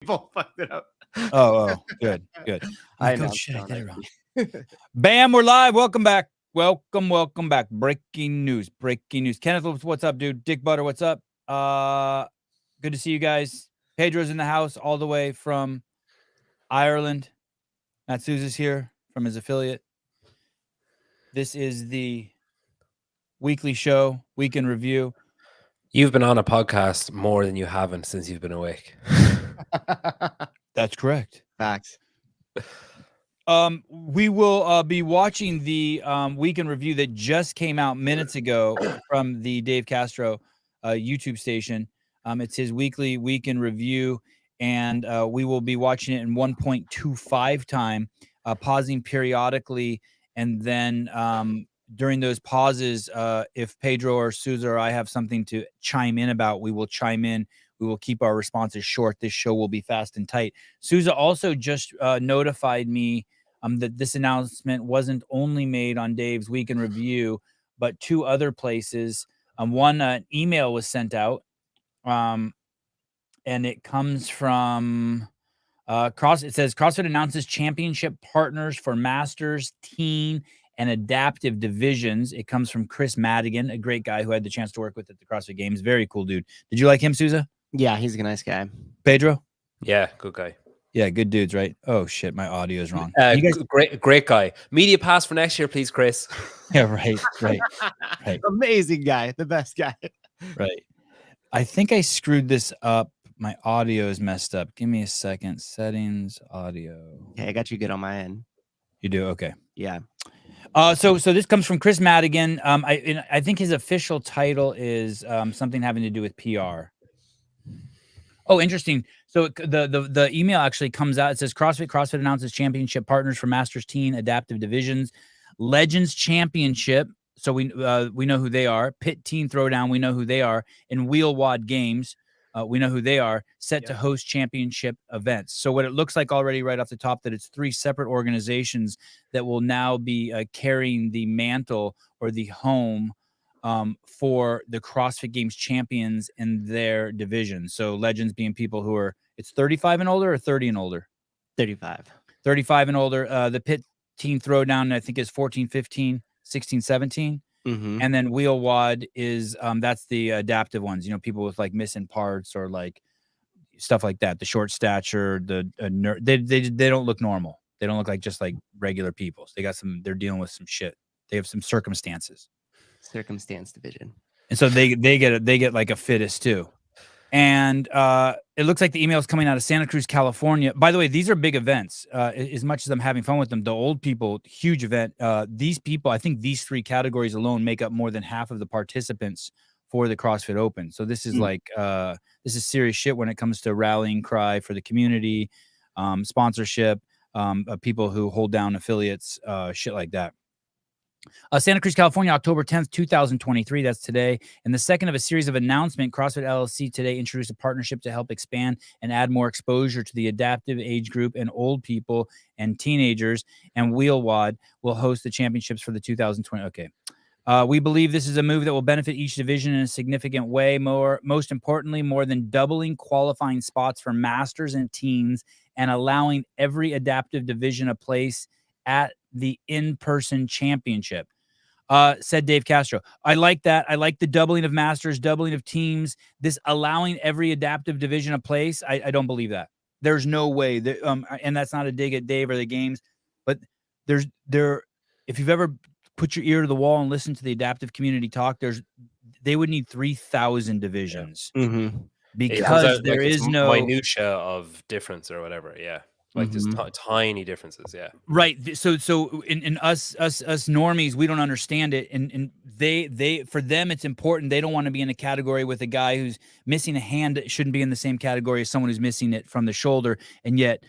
People fucked it up. Oh, good. I Like, know. oh, shit, I did it wrong. Bam, we're live. Welcome back. Welcome back. Breaking news. Kenneth, what's up, dude? Dick Butter, what's up? Good to see you guys. Pedro's in the house all the way from Ireland. Matt Souza's here from his affiliate. This is the weekly show, weekend review. You've been on a podcast more than you haven't since you've been awake. That's correct. Facts. We will be watching the weekend review that just came out minutes ago from the Dave Castro YouTube station. It's his weekly weekend review, and we will be watching it in 1.25 time, pausing periodically, and then during those pauses, if Pedro or Souza or I have something to chime in about, we will chime in. We will keep our responses short. This show will be fast and tight. Souza also just notified me that this announcement wasn't only made on Dave's Weekend Review, but two other places. One email was sent out, and it comes from It says CrossFit announces championship partners for Masters, Teen, and Adaptive divisions. It comes from Chris Madigan, a great guy who I had the chance to work with at the CrossFit Games. Very cool dude. Did you like him, Souza? Yeah, he's a nice guy. Pedro? Yeah, good guy. Yeah, good dudes, right? Oh shit, my audio is wrong. You guys, great guy. Media pass for next year, please, Chris. Yeah, right. Amazing guy, the best guy. Right. I think I screwed this up. My audio is messed up. Give me a second. Settings, audio. Okay, I got you good on my end. You do? Okay. Yeah. So this comes from Chris Madigan. I think his official title is something having to do with PR. Oh, interesting. So the email actually comes out. It says CrossFit announces championship partners for Masters, Teen, Adaptive divisions. Legends Championship. So we know who they are. Pit Teen Throwdown. We know who they are. And Wheel Wad Games. We know who they are. Set to host championship events. So what it looks like already right off the top, that it's three separate organizations that will now be carrying the mantle or the home for the CrossFit Games champions in their division. So legends being people who are, it's 35 and older or 30 and older? 35. 35 and older. The Pit Teen Throwdown, I think, is 14, 15, 16, 17. Mm-hmm. And then Wheel Wad is, that's the adaptive ones, people with like missing parts or like stuff like that. The short stature, they don't look normal. They don't look like just like regular people. So they're dealing with some shit. They have some circumstances. Circumstance division. And so they get like a fittest too. And it looks like the email is coming out of Santa Cruz, California. By the way, these are big events. As much as I'm having fun with them, the old people, huge event. These people, I think these three categories alone make up more than half of the participants for the CrossFit Open. So this is this is serious shit when it comes to rallying cry for the community, sponsorship, people who hold down affiliates, shit like that. Santa Cruz, California, October 10th, 2023. That's today. And the second of a series of announcements, CrossFit LLC today introduced a partnership to help expand and add more exposure to the adaptive age group and old people and teenagers. And Wheel Wad will host the championships for the 2020. Okay. We believe this is a move that will benefit each division in a significant way. Most importantly, more than doubling qualifying spots for Masters and Teens and allowing every adaptive division a place at the in-person championship, said Dave Castro. I like that. I like the doubling of Masters, doubling of teams, this allowing every adaptive division a place. I don't believe that. There's no way that, and that's not a dig at Dave or the games, but if you've ever put your ear to the wall and listened to the adaptive community talk, they would need 3,000 divisions because there is no minutia of difference or whatever. Yeah. Like just tiny differences, yeah. Right. So in us normies, we don't understand it, and they for them it's important. They don't want to be in a category with a guy who's missing a hand that shouldn't be in the same category as someone who's missing it from the shoulder. And yet,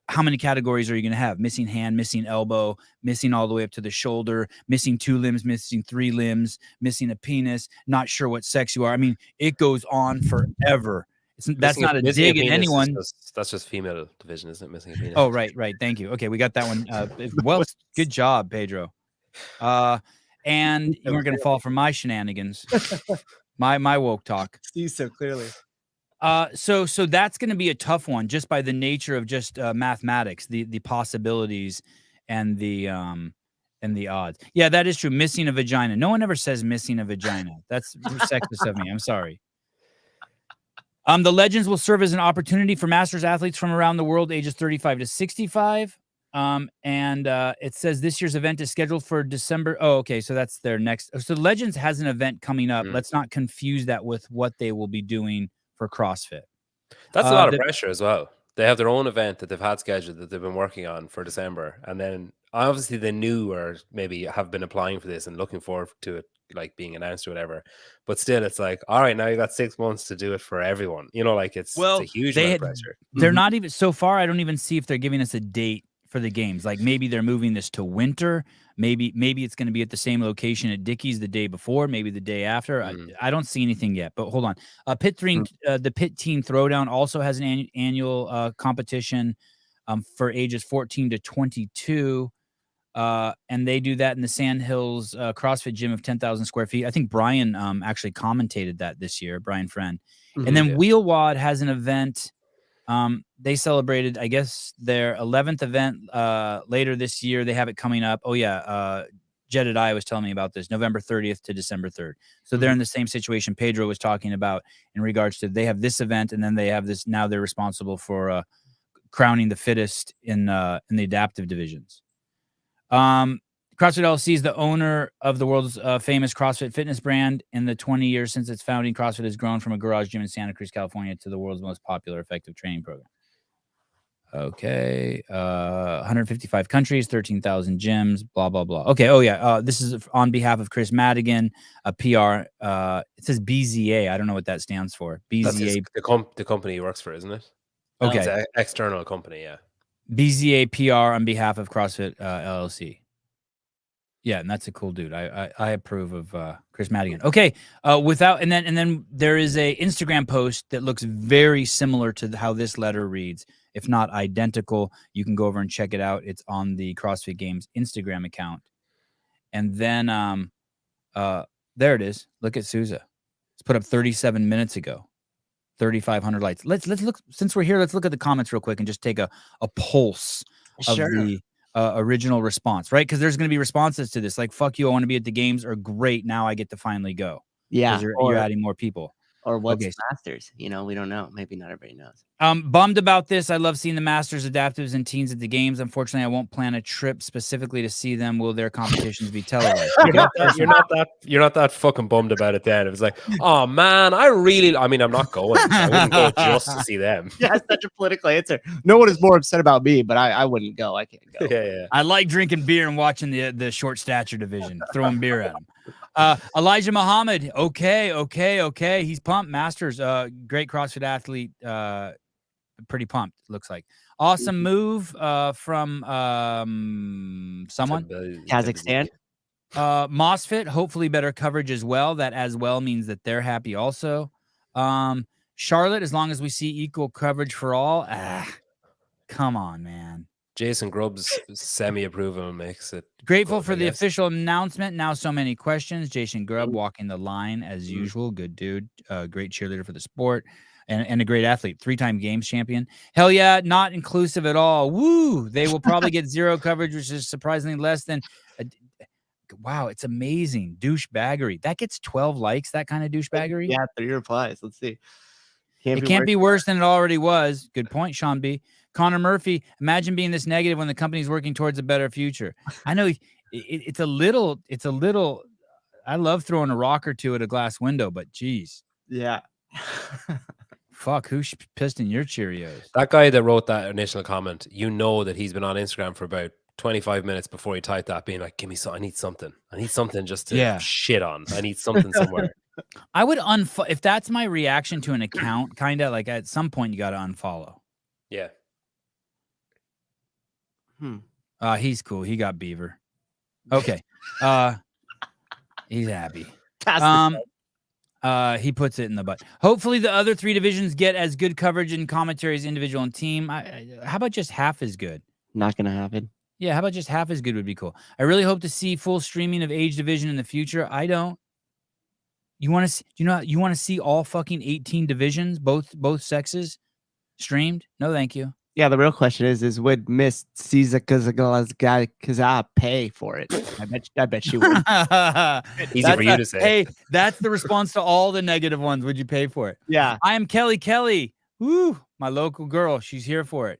how many categories are you going to have? Missing hand, missing elbow, missing all the way up to the shoulder, missing 2 limbs, missing 3 limbs, missing a penis. Not sure what sex you are. I mean, it goes on forever. That's not a dig at anyone. That's just female division, isn't it? Missing a penis. Oh, right. Thank you. Okay, we got that one. Well, good job, Pedro. And you weren't going to fall for my shenanigans, my woke talk. See so clearly. So that's going to be a tough one, just by the nature of just mathematics, the possibilities and the odds. Yeah, that is true. Missing a vagina. No one ever says missing a vagina. That's sexist of me. I'm sorry. The Legends will serve as an opportunity for masters athletes from around the world, ages 35 to 65. And it says this year's event is scheduled for December. Oh, okay. So that's their next. So Legends has an event coming up. Let's not confuse that with what they will be doing for CrossFit. That's a lot of pressure as well. They have their own event that they've had scheduled that they've been working on for December. And then obviously they knew or maybe have been applying for this and looking forward to it like being announced or whatever. But still, it's like, all right, now you got 6 months to do it for everyone. You know, like it's a huge amount of pressure. They're not even, so far, I don't even see if they're giving us a date for the games. Like maybe they're moving this to winter. Maybe it's going to be at the same location at Dickies the day before, maybe the day after. I don't see anything yet, but hold on. The Pit Team Throwdown also has an annual competition for ages 14 to 22. And they do that in the Sandhills CrossFit gym of 10,000 square feet. I think Brian actually commentated that this year, Brian Friend. And then Wheelwad has an event. They celebrated, I guess, their 11th event later this year. They have it coming up. Oh, yeah. Jedediah was telling me about this, November 30th to December 3rd. So they're in the same situation Pedro was talking about in regards to they have this event, and then they have this. Now they're responsible for crowning the fittest in the adaptive divisions. CrossFit LLC is the owner of the world's famous CrossFit fitness brand. In the 20 years since its founding, CrossFit has grown from a garage gym in Santa Cruz, California, to the world's most popular effective training program. Okay. 155 countries, 13,000 gyms, blah, blah, blah. Okay. Oh, yeah. This is on behalf of Chris Madigan, a PR. It says BZA. I don't know what that stands for. BZA. That's the company he works for, isn't it? Okay. It's an external company, yeah. BZA PR on behalf of CrossFit LLC. Yeah, and that's a cool dude. I approve of Chris Madigan. Okay, and then there is a Instagram post that looks very similar to how this letter reads, if not identical. You can go over and check it out. It's on the CrossFit Games Instagram account. And then there it is. Look at Souza. It's put up 37 minutes ago. 3,500 likes. Let's look, since we're here, let's look at the comments real quick and just take a pulse of the original response, right? Because there's going to be responses to this, like "fuck you, I want to be at the games," or "great, now I get to finally go." Yeah, you're adding more people. Or what's Masters? You know, we don't know. Maybe not everybody knows. Bummed about this. I love seeing the Masters, adaptives, and teens at the games. Unfortunately, I won't plan a trip specifically to see them. Will their competitions be televised? You're not that fucking bummed about it then. It was like, oh man, I mean, I'm not going. I wouldn't go just to see them. Yeah, it's such a political answer. No one is more upset about me, but I wouldn't go. I can't go. Yeah. I like drinking beer and watching the short stature division, throwing beer at them. Elijah Muhammad. Okay. He's pumped. Masters. Great CrossFit athlete. Pretty pumped. Looks like awesome move from someone. Kazakhstan. MOSFET. Hopefully better coverage as well. That as well means that they're happy also. Charlotte. As long as we see equal coverage for all. Come on, man. Jason Grubb's semi-approval makes it. Grateful for the official announcement. Now so many questions. Jason Grubb walking the line as usual. Good dude. Great cheerleader for the sport and a great athlete. 3-time games champion. Hell yeah. Not inclusive at all. Woo. They will probably get zero coverage, which is surprisingly less than. Wow. It's amazing. Douchebaggery. That gets 12 likes. That kind of douchebaggery. Yeah. 3 replies. Let's see. It can't be worse than it already was. Good point, Sean B. Connor Murphy, imagine being this negative when the company's working towards a better future. I know it's a little, I love throwing a rock or two at a glass window, but geez. Yeah. Fuck, who's pissed in your Cheerios? That guy that wrote that initial comment, you know that he's been on Instagram for about 25 minutes before he typed that, being like, give me some, I need something just to shit on. I need something somewhere. I would if that's my reaction to an account, kind of like at some point you got to unfollow. Yeah. He's cool. He got beaver. Okay. He's happy. He puts it in the butt. Hopefully the other 3 divisions get as good coverage and commentary as individual and team. How about just half as good? Not gonna happen. Yeah, how about just half as good would be cool. I really hope to see full streaming of age division in the future. I don't. You want to you want to see all fucking 18 divisions, both sexes streamed? No, thank you. Yeah, the real question is would Miss Caesar pay for it? I bet she would. Easy for you to say. Hey, that's the response to all the negative ones. Would you pay for it? Yeah. I am Kelly. Woo, my local girl. She's here for it.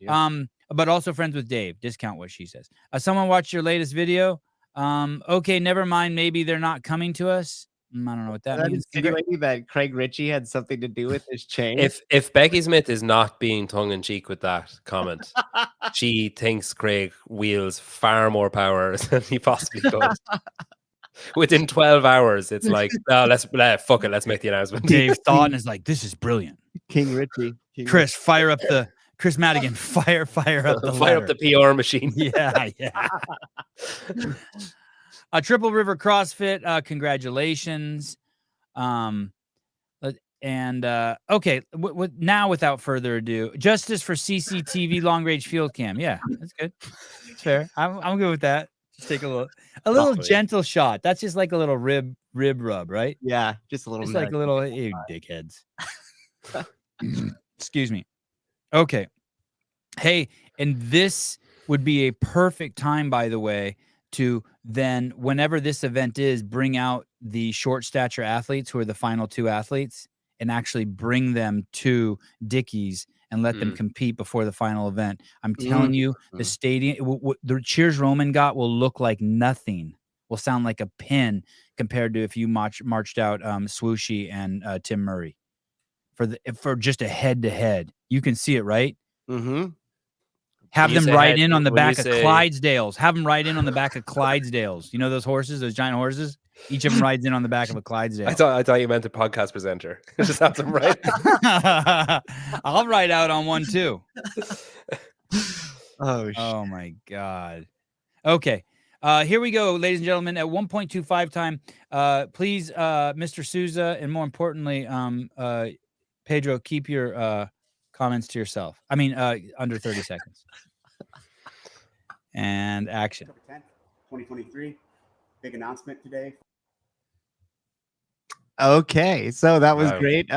Yeah. But also friends with Dave. Discount what she says. Someone watched your latest video. Okay, never mind. Maybe they're not coming to us. I don't know what that means. Insinuating that Craig Ritchie had something to do with his change. If Becky Smith is not being tongue in cheek with that comment, she thinks Craig wields far more power than he possibly could. Within 12 hours, it's like, let's fuck it, let's make the announcement. Dave thought and is like, this is brilliant. King Ritchie. Chris, fire up the Chris Madigan, fire up the PR machine. Yeah. Triple River CrossFit, congratulations. Okay, now without further ado, justice for CCTV long range field cam. Yeah, that's good. It's fair. I'm good with that. Just take a little gentle shot. That's just like a little rib rub, right? Yeah, just a little. Just like a little, you dickheads. Excuse me. Okay. Hey, and this would be a perfect time, by the way, to then, whenever this event is, bring out the short stature athletes who are the final two athletes and actually bring them to Dickies and let them compete before the final event. I'm telling you, the stadium, the cheers Roman got will look like nothing. Will sound like a pin compared to if you marched out Swooshy and Tim Murray for just a head-to-head. You can see it, right? Mm-hmm. Have them ride in on the back of Clydesdales. Have them ride in on the back of Clydesdales. You know those horses, those giant horses? Each of them rides in on the back of a Clydesdale. I thought you meant a podcast presenter. Just have them ride. I'll ride out on one too. Oh my God. Okay. Here we go, ladies and gentlemen. At 1.25 time, please, Mr. Souza, and more importantly, Pedro, keep your comments to yourself. I mean, under 30 seconds. And action. 10th, 2023. Big announcement today. Okay, so that was great.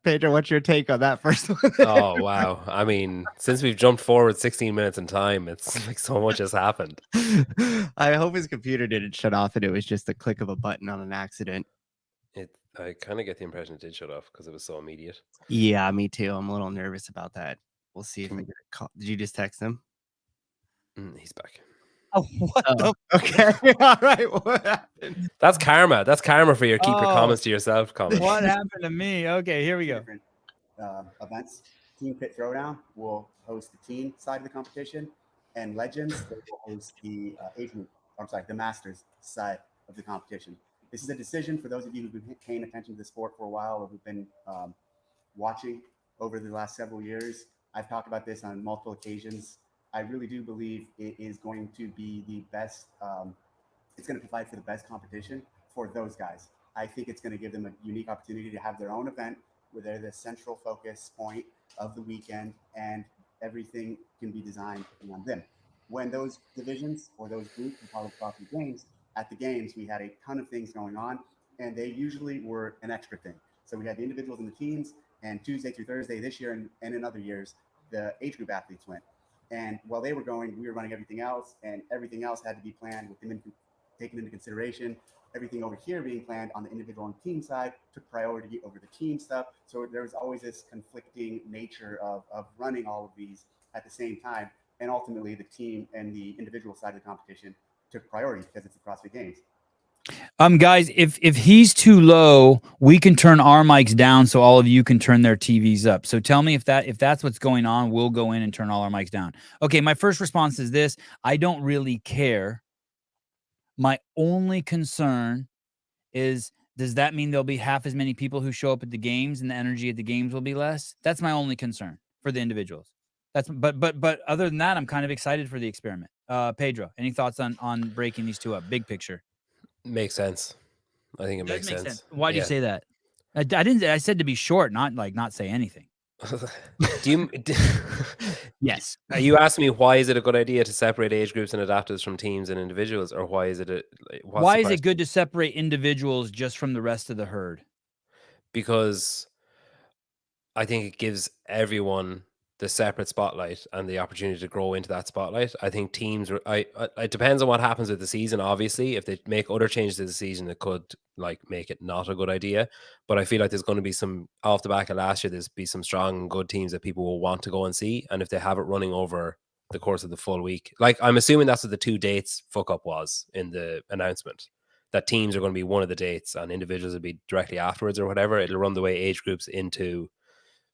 Pedro, what's your take on that first one? Oh, wow. I mean, since we've jumped forward 16 minutes in time, it's like so much has happened. I hope his computer didn't shut off and it was just a click of a button on an accident. I kind of get the impression it did shut off because it was so immediate. Yeah, me too. I'm a little nervous about that. We'll see if I get a call. Did you just text him? He's back. Oh, what the? Okay. All right. What happened? That's karma. That's karma for your keep your comments to yourself comment. What happened to me? Okay, here we go. Different events. Team Pit Throwdown will host the teen side of the competition, and Legends will host the the Masters side of the competition. This is a decision for those of you who've been paying attention to the sport for a while or who've been watching over the last several years. I've talked about this on multiple occasions. I really do believe it is going to be the best. It's going to provide for the best competition for those guys. I think it's going to give them a unique opportunity to have their own event where they're the central focus point of the weekend and everything can be designed around them. When those divisions or those groups are part of CrossFit Games, at the games, we had a ton of things going on, and they usually were an extra thing. So we had the individuals and the teams, and Tuesday through Thursday this year and in other years, the age group athletes went. And while they were going, we were running everything else, and everything else had to be planned with them taken into consideration. Everything over here being planned on the individual and team side took priority over the team stuff. So there was always this conflicting nature of running all of these at the same time. And ultimately, the team and the individual side of the competition took priority because it's the CrossFit Games. Guys, if he's too low, we can turn our mics down so all of you can turn their TVs up. So tell me if that's what's going on, we'll go in and turn all our mics down. Okay, my first response is this. I don't really care. My only concern is, does that mean there'll be half as many people who show up at the games and the energy at the games will be less? That's my only concern for the individuals. But other than that, I'm kind of excited for the experiment. Pedro, any thoughts on breaking these two up? Big picture. Makes sense. I think it makes sense. Why do you say that? I didn't. I said to be short, not say anything. Do Yes. Are you asking me why is it a good idea to separate age groups and adaptives from teams and individuals, or why is it why is it good to separate individuals just from the rest of the herd? Because I think it gives everyone the separate spotlight and the opportunity to grow into that spotlight. I think teams it depends on what happens with the season. Obviously, if they make other changes to the season, it could like make it not a good idea. But I feel like there's going to be some off the back of last year. There's be some strong, good teams that people will want to go and see. And if they have it running over the course of the full week, like I'm assuming that's what the 2 dates fuck up was in the announcement. That teams are going to be one of the dates and individuals will be directly afterwards or whatever. It'll run the way age groups into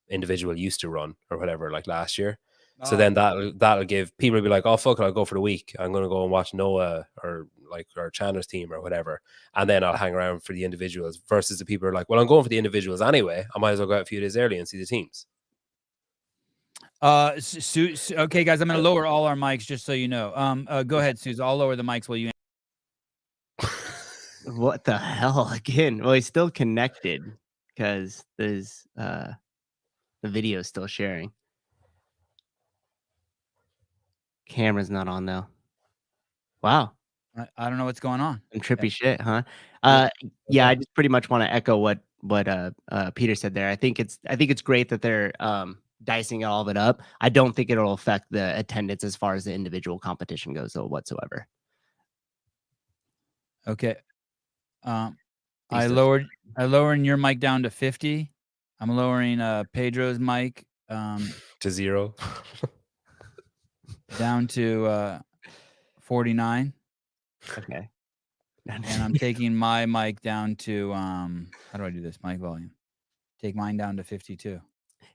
individual used to run or whatever, like last year. So then that'll give people will be like, oh fuck it, I'll go for the week. I'm gonna go and watch Noah or Chandler's team or whatever, and then I'll hang around for the individuals. Versus the people are like, well, I'm going for the individuals anyway. I might as well go out a few days early and see the teams. Okay, guys, I'm gonna lower all our mics just so you know. Go ahead, Suze. I'll lower the mics while you. What the hell again? Well, he's still connected because there's the video is still sharing. Camera's not on though. Wow. I don't know what's going on. Some trippy shit, huh? Yeah, I just pretty much want to echo what Peter said there. I think it's great that they're dicing all of it up. I don't think it'll affect the attendance as far as the individual competition goes, though, whatsoever. Okay. I lowered your mic down to 50. I'm lowering Pedro's mic to 0. down to 49. Okay. And I'm taking my mic down to how do I do this? Mic volume. Take mine down to 52.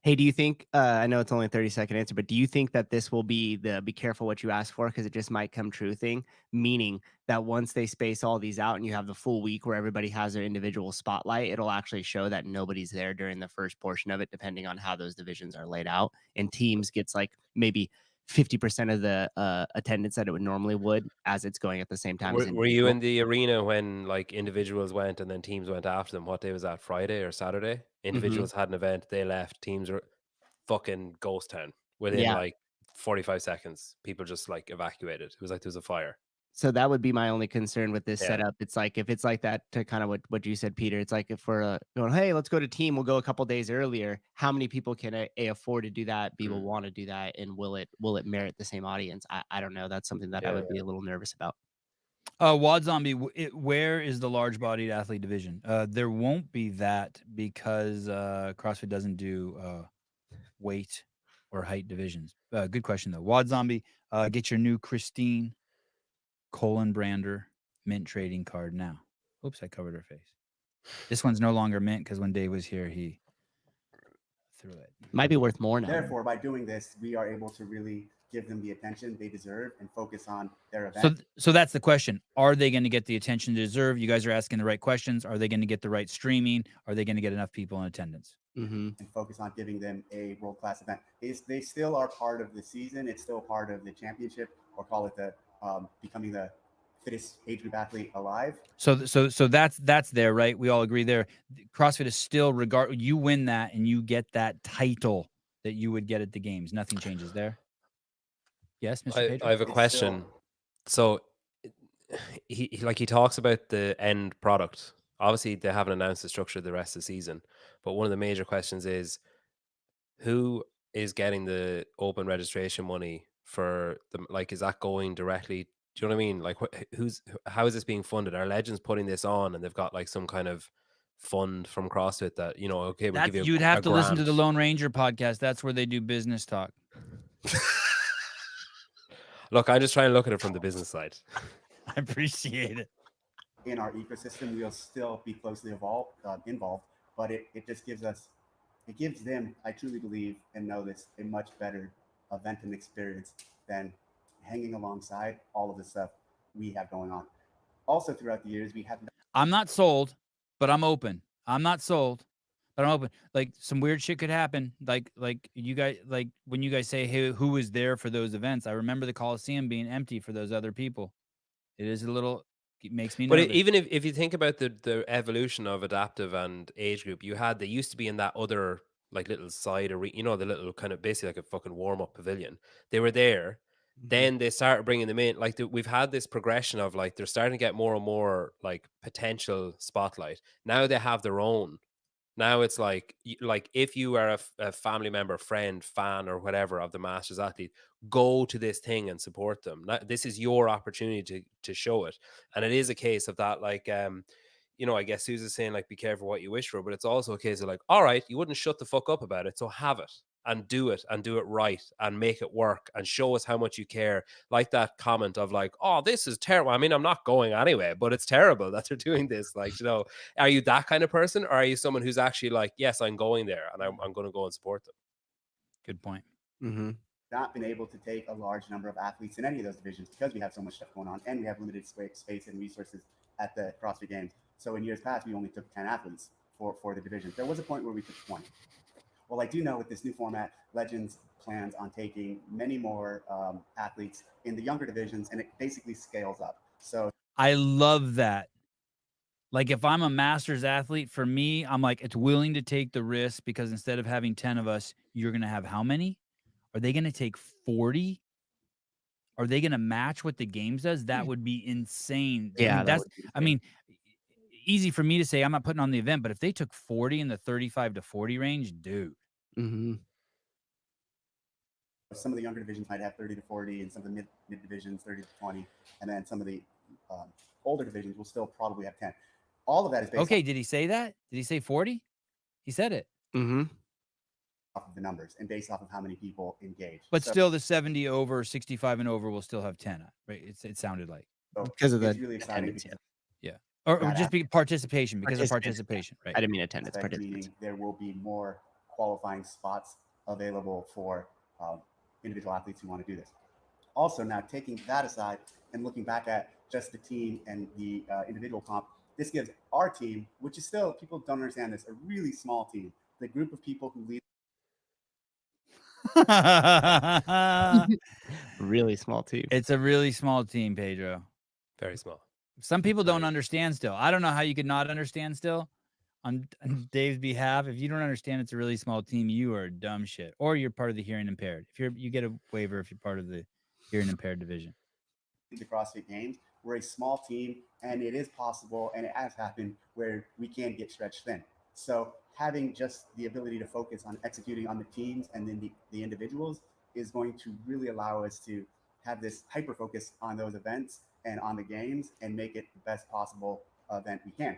Hey, do you think I know it's only a 30-second answer, but do you think that this will be the be careful what you ask for because it just might come true thing? Meaning that once they space all these out and you have the full week where everybody has their individual spotlight, it'll actually show that nobody's there during the first portion of it, depending on how those divisions are laid out. And teams gets like maybe 50% of the attendance that it would normally would as it's going at the same time. Were you in the arena when like individuals went and then teams went after them? What day was that? Friday or Saturday? Individuals had an event, they left, teams were fucking ghost town within like 45 seconds. People just like evacuated. It was like there was a fire. So that would be my only concern with this setup. It's like if it's like that, to kind of what you said, Peter, it's like if we're going, hey, let's go to team, we'll go a couple days earlier. How many people can A, afford to do that? B, will want to do that, and will it merit the same audience? I don't know. That's something that I would be a little nervous about. Wad Zombie, where is the large bodied athlete division? There won't be that because CrossFit doesn't do weight or height divisions. Good question though. Wad Zombie, get your new Christine Brander mint trading card now. Oops, I covered her face. This one's no longer mint because when Dave was here, he threw it. Might be worth more now. Therefore, by doing this, we are able to really give them the attention they deserve and focus on their event. So that's the question. Are they going to get the attention they deserve? You guys are asking the right questions. Are they going to get the right streaming? Are they going to get enough people in attendance? And focus on giving them a world-class event. They still are part of the season. It's still part of the championship, or call it the becoming the fittest age group athlete alive. So that's there, right? We all agree there. CrossFit is still you win that and you get that title that you would get at the games. Nothing changes there. Yes, Mr. Pedro? I have a question. So he talks about the end product. Obviously, they haven't announced the structure of the rest of the season, but one of the major questions is who is getting the open registration money for them? Like, is that going directly? Do you know what I mean? Like, how is this being funded? Are Legends putting this on and they've got like some kind of fund from CrossFit that, you know, okay, we'll give you you'd have to listen to the Lone Ranger podcast. That's where they do business talk. Look, I'm just trying to look at it from the business side. I appreciate it. In our ecosystem, we'll still be closely involved, but it just gives them, I truly believe and know this, a much better event and experience than hanging alongside all of the stuff we have going on. Also, throughout the years, we have. I'm not sold, but I'm open. I'm not sold, but I'm open. Like some weird shit could happen. Like you guys, like when you guys say, hey, who was there for those events? I remember the Coliseum being empty for those other people. It is a little. It makes me nervous. But even if you think about the evolution of adaptive and age group, they used to be in that other like little side arena, you know, the little kind of basically like a fucking warm up pavilion. They were there. Mhm. Then they started bringing them in. Like we've had this progression of like they're starting to get more and more like potential spotlight. Now they have their own. Now it's like if you are a family member, friend, fan, or whatever of the Masters athlete, go to this thing and support them. This is your opportunity to show it. And it is a case of that, like, you know, I guess Susan's saying, like, be careful what you wish for, but it's also a case of like, all right, you wouldn't shut the fuck up about it, so have it and do it right and make it work and show us how much you care. Like that comment of like, oh, this is terrible. I mean, I'm not going anyway, but it's terrible that they're doing this. Like, you know, are you that kind of person, or are you someone who's actually like, yes, I'm going there and I'm going to go and support them? Good point. Mm-hmm. Not been able to take a large number of athletes in any of those divisions because we have so much stuff going on and we have limited space and resources at the CrossFit Games. So in years past, we only took 10 athletes for the divisions. There was a point where we took 20. Well, I do know with this new format, Legends plans on taking many more athletes in the younger divisions, and it basically scales up. So I love that. Like if I'm a Masters athlete, for me, I'm like, it's willing to take the risk because instead of having 10 of us, you're going to have how many? Are they going to take 40? Are they going to match what the games does? That would be insane. Yeah, I mean, easy for me to say I'm not putting on the event, but if they took 40 in the 35 to 40 range, dude. Mm-hmm. Some of the younger divisions might have 30 to 40, and some of the mid divisions 30 to 20, and then some of the older divisions will still probably have 10. All of that is based okay. Did he say that? Did he say 40? He said it. Mm-hmm. off of the numbers and based off of how many people engage. But still, the 70 over, 65 and over will still have 10, right? It sounded like. Because of it's really exciting. attendance, Yeah. Or just be participation because of participation, right? I didn't mean attendance. Participants. Meaning there will be more qualifying spots available for individual athletes who want to do this. Also, now taking that aside and looking back at just the team and the individual comp, this gives our team, which is still, people don't understand this, a really small team. The group of people who lead. Really small team. It's a really small team, Pedro. Very small. Some people don't understand still. I don't know how you could not understand still on Dave's behalf. If you don't understand it's a really small team, you are dumb shit. Or you're part of the hearing impaired. If you get a waiver if you're part of the hearing impaired division. The CrossFit Games, we're a small team, and it is possible, and it has happened, where we can get stretched thin. So having just the ability to focus on executing on the teams and then the individuals is going to really allow us to have this hyper focus on those events and on the games and make it the best possible event we can.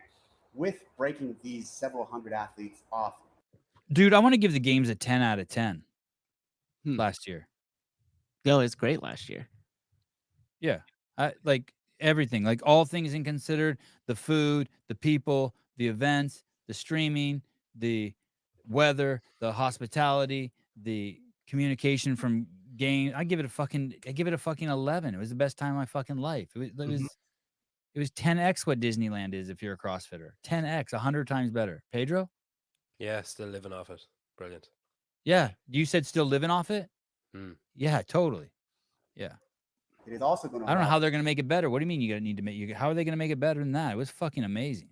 With breaking these several hundred athletes off. Dude, I want to give the games a 10 out of 10 last year. No, it's great last year. Yeah. Like everything, like all things in considered, the food, the people, the events, the streaming, the weather, the hospitality, the communication from game. I give it a fucking 11. It was the best time of my fucking life. It was 10x what Disneyland is if you're a CrossFitter. 10x, 100 times better. Pedro? Yeah, still living off it. Brilliant. Yeah. You said still living off it? Yeah, totally. Yeah. It is also going to. I don't know how they're going to make it better. What do you mean how are they going to make it better than that? It was fucking amazing.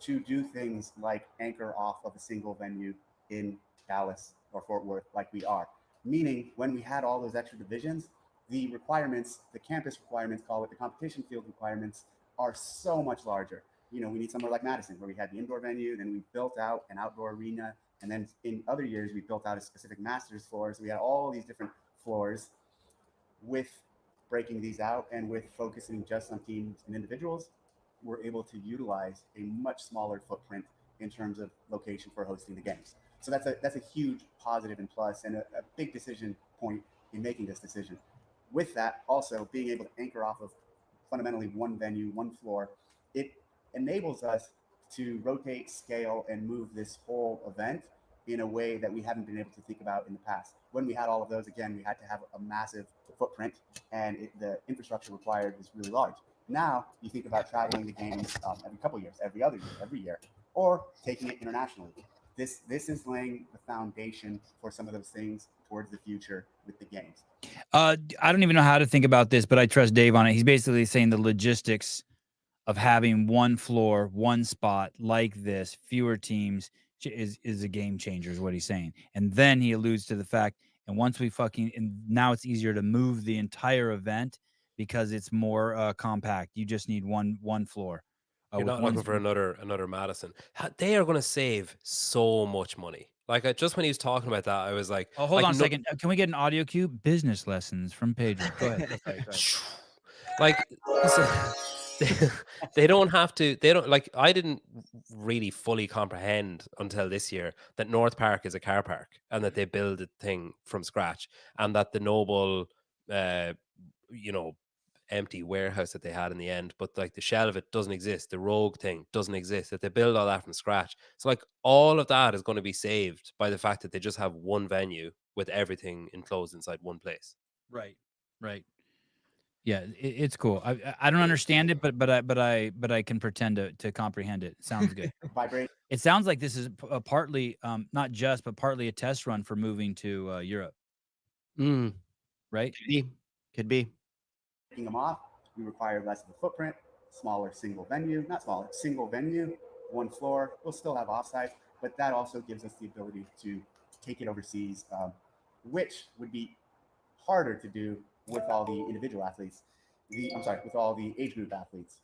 To do things like anchor off of a single venue in Dallas or Fort Worth like we are. Meaning when we had all those extra divisions, the requirements, the campus requirements, call it the competition field requirements, are so much larger. You know, we need somewhere like Madison where we had the indoor venue, then we built out an outdoor arena, and then in other years we built out a specific Masters floor. So we had all these different floors. With breaking these out and with focusing just on teams and individuals, we're able to utilize a much smaller footprint in terms of location for hosting the games. So that's a huge positive and plus, and a big decision point in making this decision. With that, also being able to anchor off of fundamentally one venue, one floor, it enables us to rotate, scale, and move this whole event in a way that we haven't been able to think about in the past. When we had all of those, again, we had to have a massive footprint, and the infrastructure required was really large. Now you think about traveling the games every couple of years, every other year, every year, or taking it internationally. This is laying the foundation for some of those things towards the future with the games. I don't even know how to think about this, but I trust Dave on it. He's basically saying the logistics of having one floor, one spot like this, fewer teams, is a game changer, is what he's saying. And then he alludes to the fact, and once we and now it's easier to move the entire event because it's more compact. You just need one floor. You're not looking for another Madison. They are going to save so much money. Like just when he was talking about that, I was like, "Oh, hold on a second. Can we get an audio cue? Business lessons from Pedro. Go ahead. Sorry, go ahead. Like they don't have to. They don't like. I didn't really fully comprehend until this year that North Park is a car park and that they build a thing from scratch, and that the Noble, empty warehouse that they had in the end, but like the shell of it doesn't exist. The Rogue thing doesn't exist. That they build all that from scratch. So like all of that is going to be saved by the fact that they just have one venue with everything enclosed inside one place. Right. Yeah, it's cool. I don't understand it, but I can pretend to comprehend it. Sounds good. Vibrate. It sounds like this is partly not just, but partly a test run for moving to Europe. Right? Could be. Taking them off, we require less of a footprint, smaller single venue, one floor. We'll still have offsites, but that also gives us the ability to take it overseas, which would be harder to do with all the individual athletes, with all the age group athletes.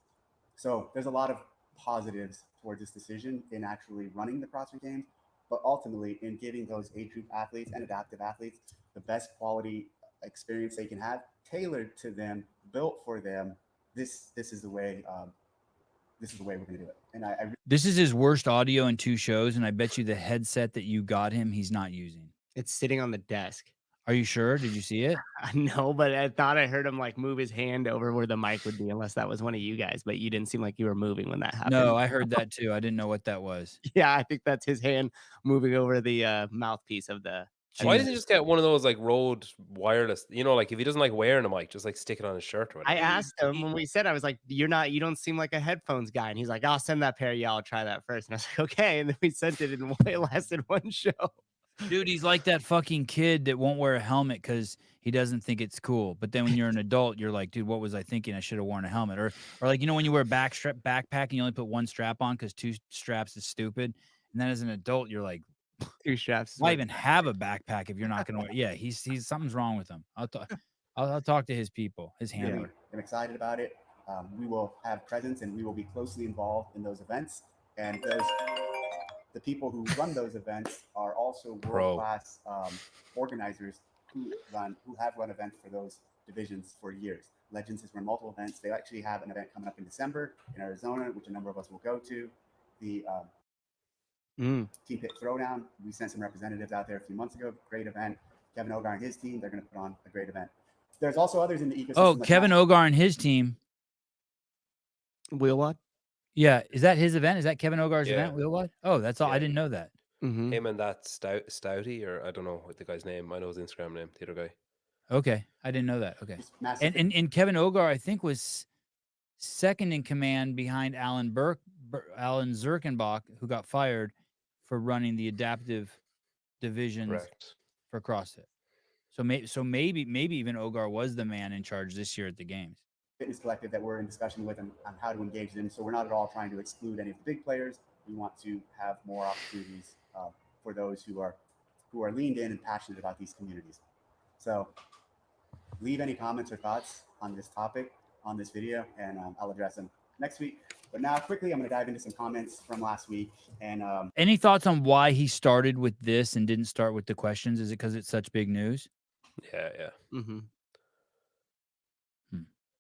So there's a lot of positives towards this decision in actually running the CrossFit Games, but ultimately in giving those age group athletes and adaptive athletes the best quality experience they can have, tailored to them, built for them. This is the way. This is the way we're going to do it. And this is his worst audio in 2 shows, and I bet you the headset that you got him, he's not using. It's sitting on the desk. Are you sure? Did you see it? No, but I thought I heard him like move his hand over where the mic would be, unless that was one of you guys. But you didn't seem like you were moving when that happened. No, I heard that too. I didn't know what that was. Yeah, I think that's his hand moving over the mouthpiece of the. Why doesn't he just get one of those like Rode wireless? Like if he doesn't like wearing a mic, just like stick it on his shirt or whatever. I asked him when we said, I was like, you don't seem like a headphones guy. And he's like, I'll send that pair. Yeah, I'll try that first. And I was like, okay. And then we sent it and it lasted 1 show. Dude, he's like that fucking kid that won't wear a helmet because he doesn't think it's cool. But then when you're an adult, you're like, dude, what was I thinking? I should have worn a helmet. Or like, when you wear a backpack and you only put 1 strap on because 2 straps is stupid. And then as an adult, you're like, 2 straps. Why even have a backpack if you're not going to wear? Yeah, he's something's wrong with him. I'll talk to his people, his handler. I'm excited about it. We will have presence and we will be closely involved in those events. And the people who run those events are also world-class organizers who have run events for those divisions for years. Legends has run multiple events. They actually have an event coming up in December in Arizona, which a number of us will go to. The Team Pit Throwdown. We sent some representatives out there a few months ago. Great event. Kevin Ogar and his team, they're going to put on a great event. There's also others in the ecosystem. Oh, Kevin Ogar and his team. Wheelwad? Yeah, is that his event? Is that Kevin Ogar's event? Wheelwad? Oh, that's all. I didn't know that. Him and that Stouty, or I don't know what the guy's name. I know his Instagram name. The other guy. Okay, I didn't know that. Okay, and Kevin Ogar, I think, was second in command behind Alan Zirkenbach, who got fired for running the adaptive divisions for CrossFit. So maybe even Ogar was the man in charge this year at the games. Fitness collective that we're in discussion with on how to engage them. So we're not at all trying to exclude any of the big players. We want to have more opportunities for those who are leaned in and passionate about these communities. So leave any comments or thoughts on this topic on this video, and I'll address them next week. But now quickly, I'm going to dive into some comments from last week. And any thoughts on why he started with this and didn't start with the questions? Is it because it's such big news? Yeah.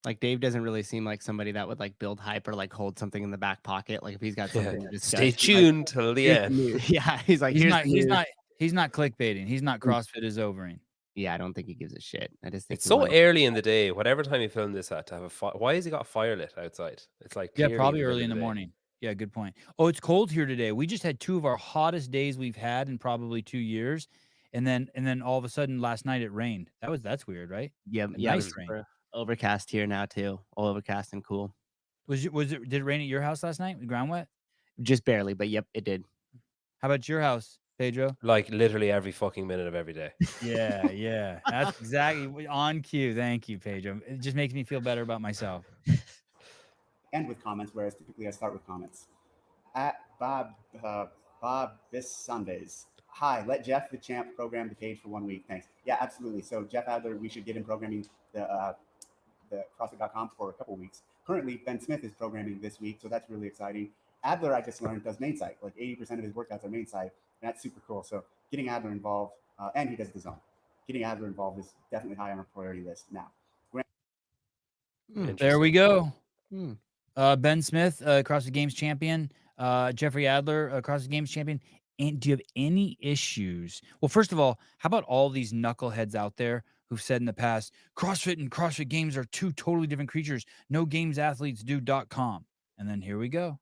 Like Dave doesn't really seem like somebody that would like build hype or like hold something in the back pocket. Like if he's got something to discuss, stay tuned till the end. Yeah, he's like he's not clickbaiting. He's not CrossFit is overing. Yeah, I don't think he gives a shit. I just think it's so early in the day. Whatever time you film this at, to have a why has he got a fire lit outside? It's like probably early in the morning. Yeah, good point. Oh, it's cold here today. We just had 2 of our hottest days we've had in probably 2 years, and then all of a sudden last night it rained. That's weird, right? Yeah, nice rain. Overcast here now too. All overcast and cool. Did it rain at your house last night? Ground wet? Just barely, but yep, it did. How about your house, Pedro? Like literally every fucking minute of every day. Yeah. That's exactly on cue. Thank you, Pedro. It just makes me feel better about myself. And with comments, whereas typically I start with comments. At Bob Bob, this Sundays. Hi, let Jeff the champ program the page for 1 week. Thanks. Yeah, absolutely. So Jeff Adler, we should get him programming the CrossFit.com for a couple weeks. Currently, Ben Smith is programming this week, so that's really exciting. Adler, I just learned, does main site. Like 80% of his workouts are main site, and that's super cool. So getting Adler involved, and he does the zone. Getting Adler involved is definitely high on our priority list now. There we go. Hmm. Ben Smith, CrossFit Games champion. Jeffrey Adler, CrossFit Games champion. And do you have any issues? Well, first of all, how about all these knuckleheads out there who've said in the past, CrossFit and CrossFit Games are two totally different creatures. No games athletes do.com. And then here we go.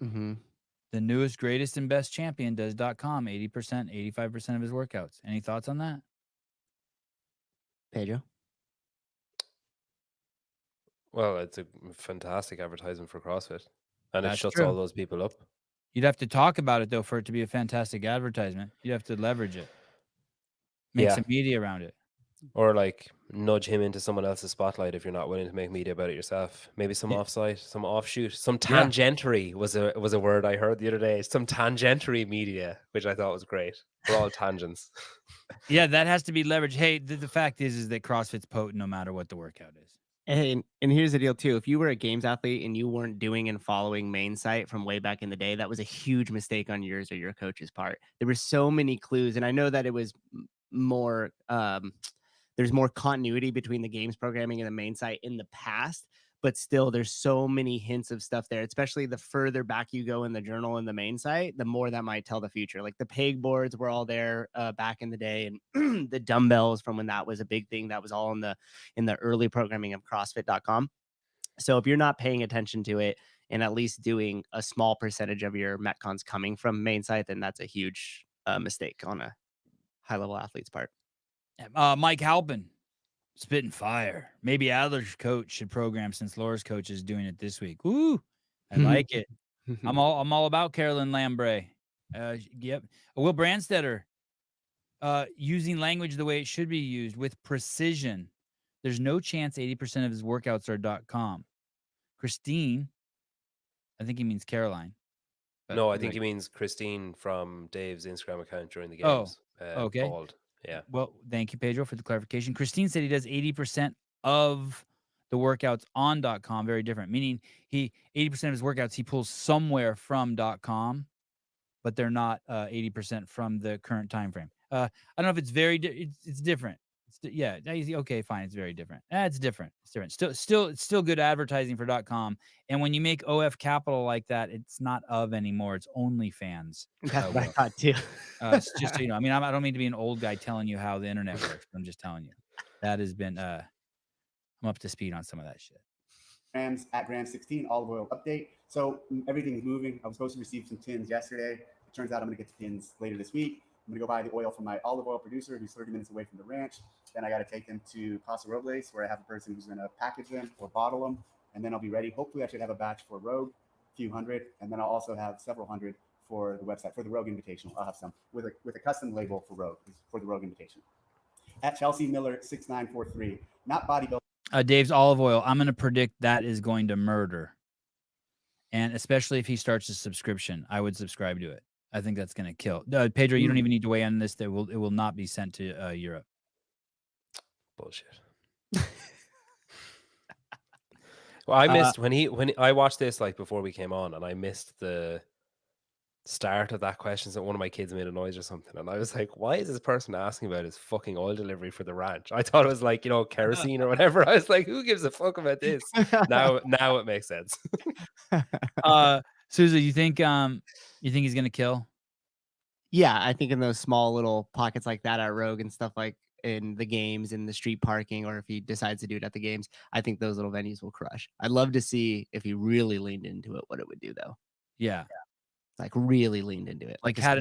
Mm-hmm. The newest, greatest, and best champion does .com 80%, 85% of his workouts. Any thoughts on that? Pedro? Well, it's a fantastic advertisement for CrossFit, and it That's shuts true. all those people up. You'd have to talk about it, though, for it to be a fantastic advertisement. You'd have to leverage it. Make Yeah. some media around it. Or like nudge him into someone else's spotlight if you're not willing to make media about it yourself. Maybe some Yeah. offsite, some offshoot, some Yeah. tangentiary was a word I heard the other day. Some tangentiary media, which I thought was great. We're all tangents. Yeah, that has to be leveraged. Hey, the fact is that CrossFit's potent no matter what the workout is. And here's the deal too. If you were a games athlete and you weren't doing and following main site from way back in the day, that was a huge mistake on yours or your coach's part. There were so many clues, and I know that it was more there's more continuity between the games programming and the main site in the past, but still there's so many hints of stuff there, especially the further back you go in the journal and the main site, the more that might tell the future. Like the peg boards were all there back in the day, and the dumbbells from when that was a big thing, that was all in the early programming of CrossFit.com. So if you're not paying attention to it and at least doing a small percentage of your Metcons coming from main site, then that's a huge mistake on a high level athlete's part. Mike Halpin, spitting fire. Maybe Adler's coach should program since Laura's coach is doing it this week. Woo! I like it. I'm all about Carolyn Lambre. Yep. Will Brandstetter, using language the way it should be used with precision. There's no chance 80% of his workouts are .com. Christine, I think he means Caroline. No, I think he means Christine from Dave's Instagram account during the games. Okay. Called. Yeah. Well, thank you, Pedro, for the clarification. Christine said he does 80% of the workouts on .com. Very different, meaning 80% of his workouts he pulls somewhere from .com, but they're not 80% from the current time frame. I don't know if it's it's different. Yeah, okay, fine. It's very different. It's different. It's different. It's still good advertising for .com. And when you make OF Capital like that, it's not of anymore. It's OnlyFans. That's what I thought too. It's just so you know. I mean, I don't mean to be an old guy telling you how the internet works. But I'm just telling you that has been. I'm up to speed on some of that shit. Grams at Gram 16 olive oil update. So everything's moving. I was supposed to receive some tins yesterday. It turns out I'm going to get the tins later this week. I'm going to go buy the oil from my olive oil producer who's 30 minutes away from the ranch. Then I got to take them to Casa Robles where I have a person who's going to package them or bottle them. And then I'll be ready. Hopefully I should have a batch for Rogue, a few hundred. And then I'll also have several hundred for the website, for the Rogue Invitational. I'll have some with a custom label for Rogue, for the Rogue Invitation. At Chelsea Miller 6943, not bodybuilding. Dave's olive oil. I'm going to predict that is going to murder. And especially if he starts a subscription, I would subscribe to it. I think that's going to kill. Pedro, you don't even need to weigh in on this. It will not be sent to Europe. Bullshit. Well, I missed when I watched this like before we came on, and I missed the start of that question. So one of my kids made a noise or something, and I was like, "Why is this person asking about his fucking oil delivery for the ranch?" I thought it was like, kerosene or whatever. I was like, "Who gives a fuck about this?" Now it makes sense. Susie, you think he's gonna kill? Yeah, I think in those small little pockets like that at Rogue and stuff like in the games, in the street parking, or if he decides to do it at the games, I think those little venues will crush. I'd love to see if he really leaned into it, what it would do though. Yeah. Like really leaned into it. Like had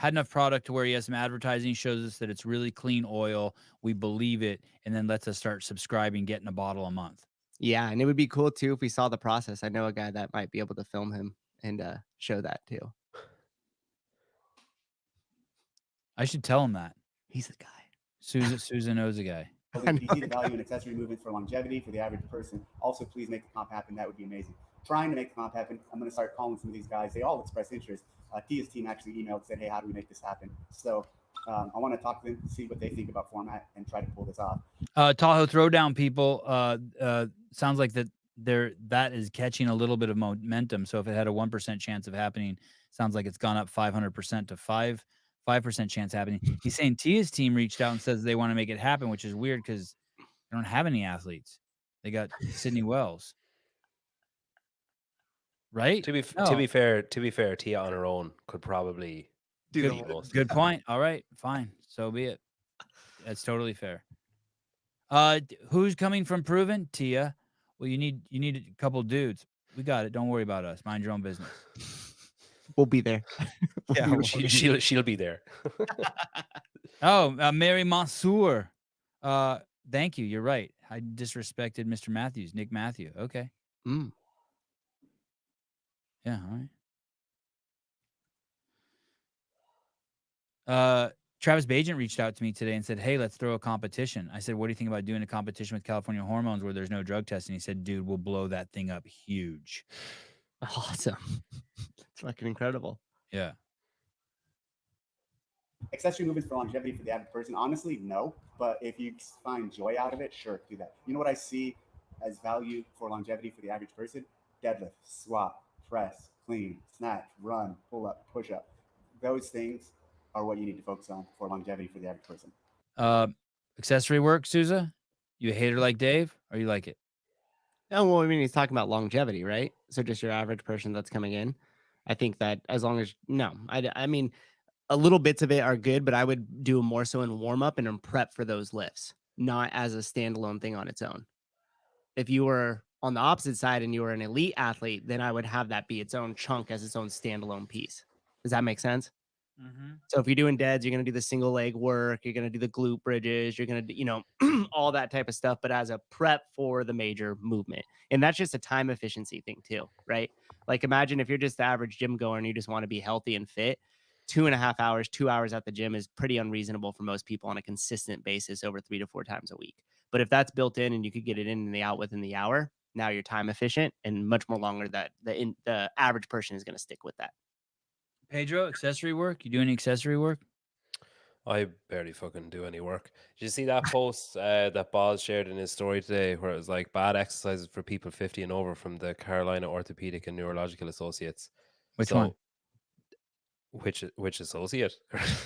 enough product to where he has some advertising, shows us that it's really clean oil. We believe it, and then lets us start subscribing, getting a bottle a month. Yeah, and it would be cool too if we saw the process. I know a guy that might be able to film him and show that too. I should tell him that. He's the guy. Susan knows a guy. You see the value in accessory movements for longevity for the average person. Also, please make the comp happen. That would be amazing. trying to make the comp happen. I'm going to start calling some of these guys. They all expressed interest. Tia's team actually emailed and said, hey, how do we make this happen? So I want to talk to them, see what they think about format, and try to pull this off. Tahoe Throwdown people, sounds like that is catching a little bit of momentum. So if it had a 1% chance of happening, sounds like it's gone up 500% to 5% chance happening. He's saying Tia's team reached out and says they want to make it happen, which is weird because they don't have any athletes. They got Sydney Wells. Right? To be fair, Tia on her own could probably do good point. All right, fine. So be it. That's totally fair. Who's coming from Proven? Tia. Well, you need a couple dudes. We got it. Don't worry about us. Mind your own business. We'll be there. Yeah, she'll be there. Oh, Mary Mansour. Thank you. You're right. I disrespected Mr. Matthews, Nick Matthew. Okay. Yeah, all right. Travis Bajent reached out to me today and said, hey, let's throw a competition. I said, what do you think about doing a competition with California Hormones where there's no drug testing? He said, dude, we'll blow that thing up huge. Awesome. It's fucking incredible. Yeah. Accessory movements for longevity for the average person? Honestly, no. But if you find joy out of it, sure, do that. You know what I see as value for longevity for the average person? Deadlift, squat, press, clean, snatch, run, pull up, push up. Those things are what you need to focus on for longevity for the average person. Accessory work, Souza? You a hater like Dave, or you like it? Oh, well, I mean, he's talking about longevity, right? So just your average person that's coming in. I think that as long as I mean, a little bits of it are good, but I would do more so in warm up and in prep for those lifts, not as a standalone thing on its own. If you were on the opposite side and you were an elite athlete, then I would have that be its own chunk as its own standalone piece. Does that make sense? Mm-hmm. So if you're doing deads, you're going to do the single leg work. You're going to do the glute bridges. You're going to do, all that type of stuff, but as a prep for the major movement. And that's just a time efficiency thing too, right? Like imagine if you're just the average gym goer and you just want to be healthy and fit, 2.5 hours, 2 hours at the gym is pretty unreasonable for most people on a consistent basis over 3 to 4 times a week. But if that's built in and you could get it in and the out within the hour, now you're time efficient and much more longer that the average person is going to stick with that. Pedro, accessory work? You do any accessory work? I barely fucking do any work. Did you see that post that Boz shared in his story today where it was like bad exercises for people 50 and over from the Carolina Orthopedic and Neurological Associates? Which one? Which associate?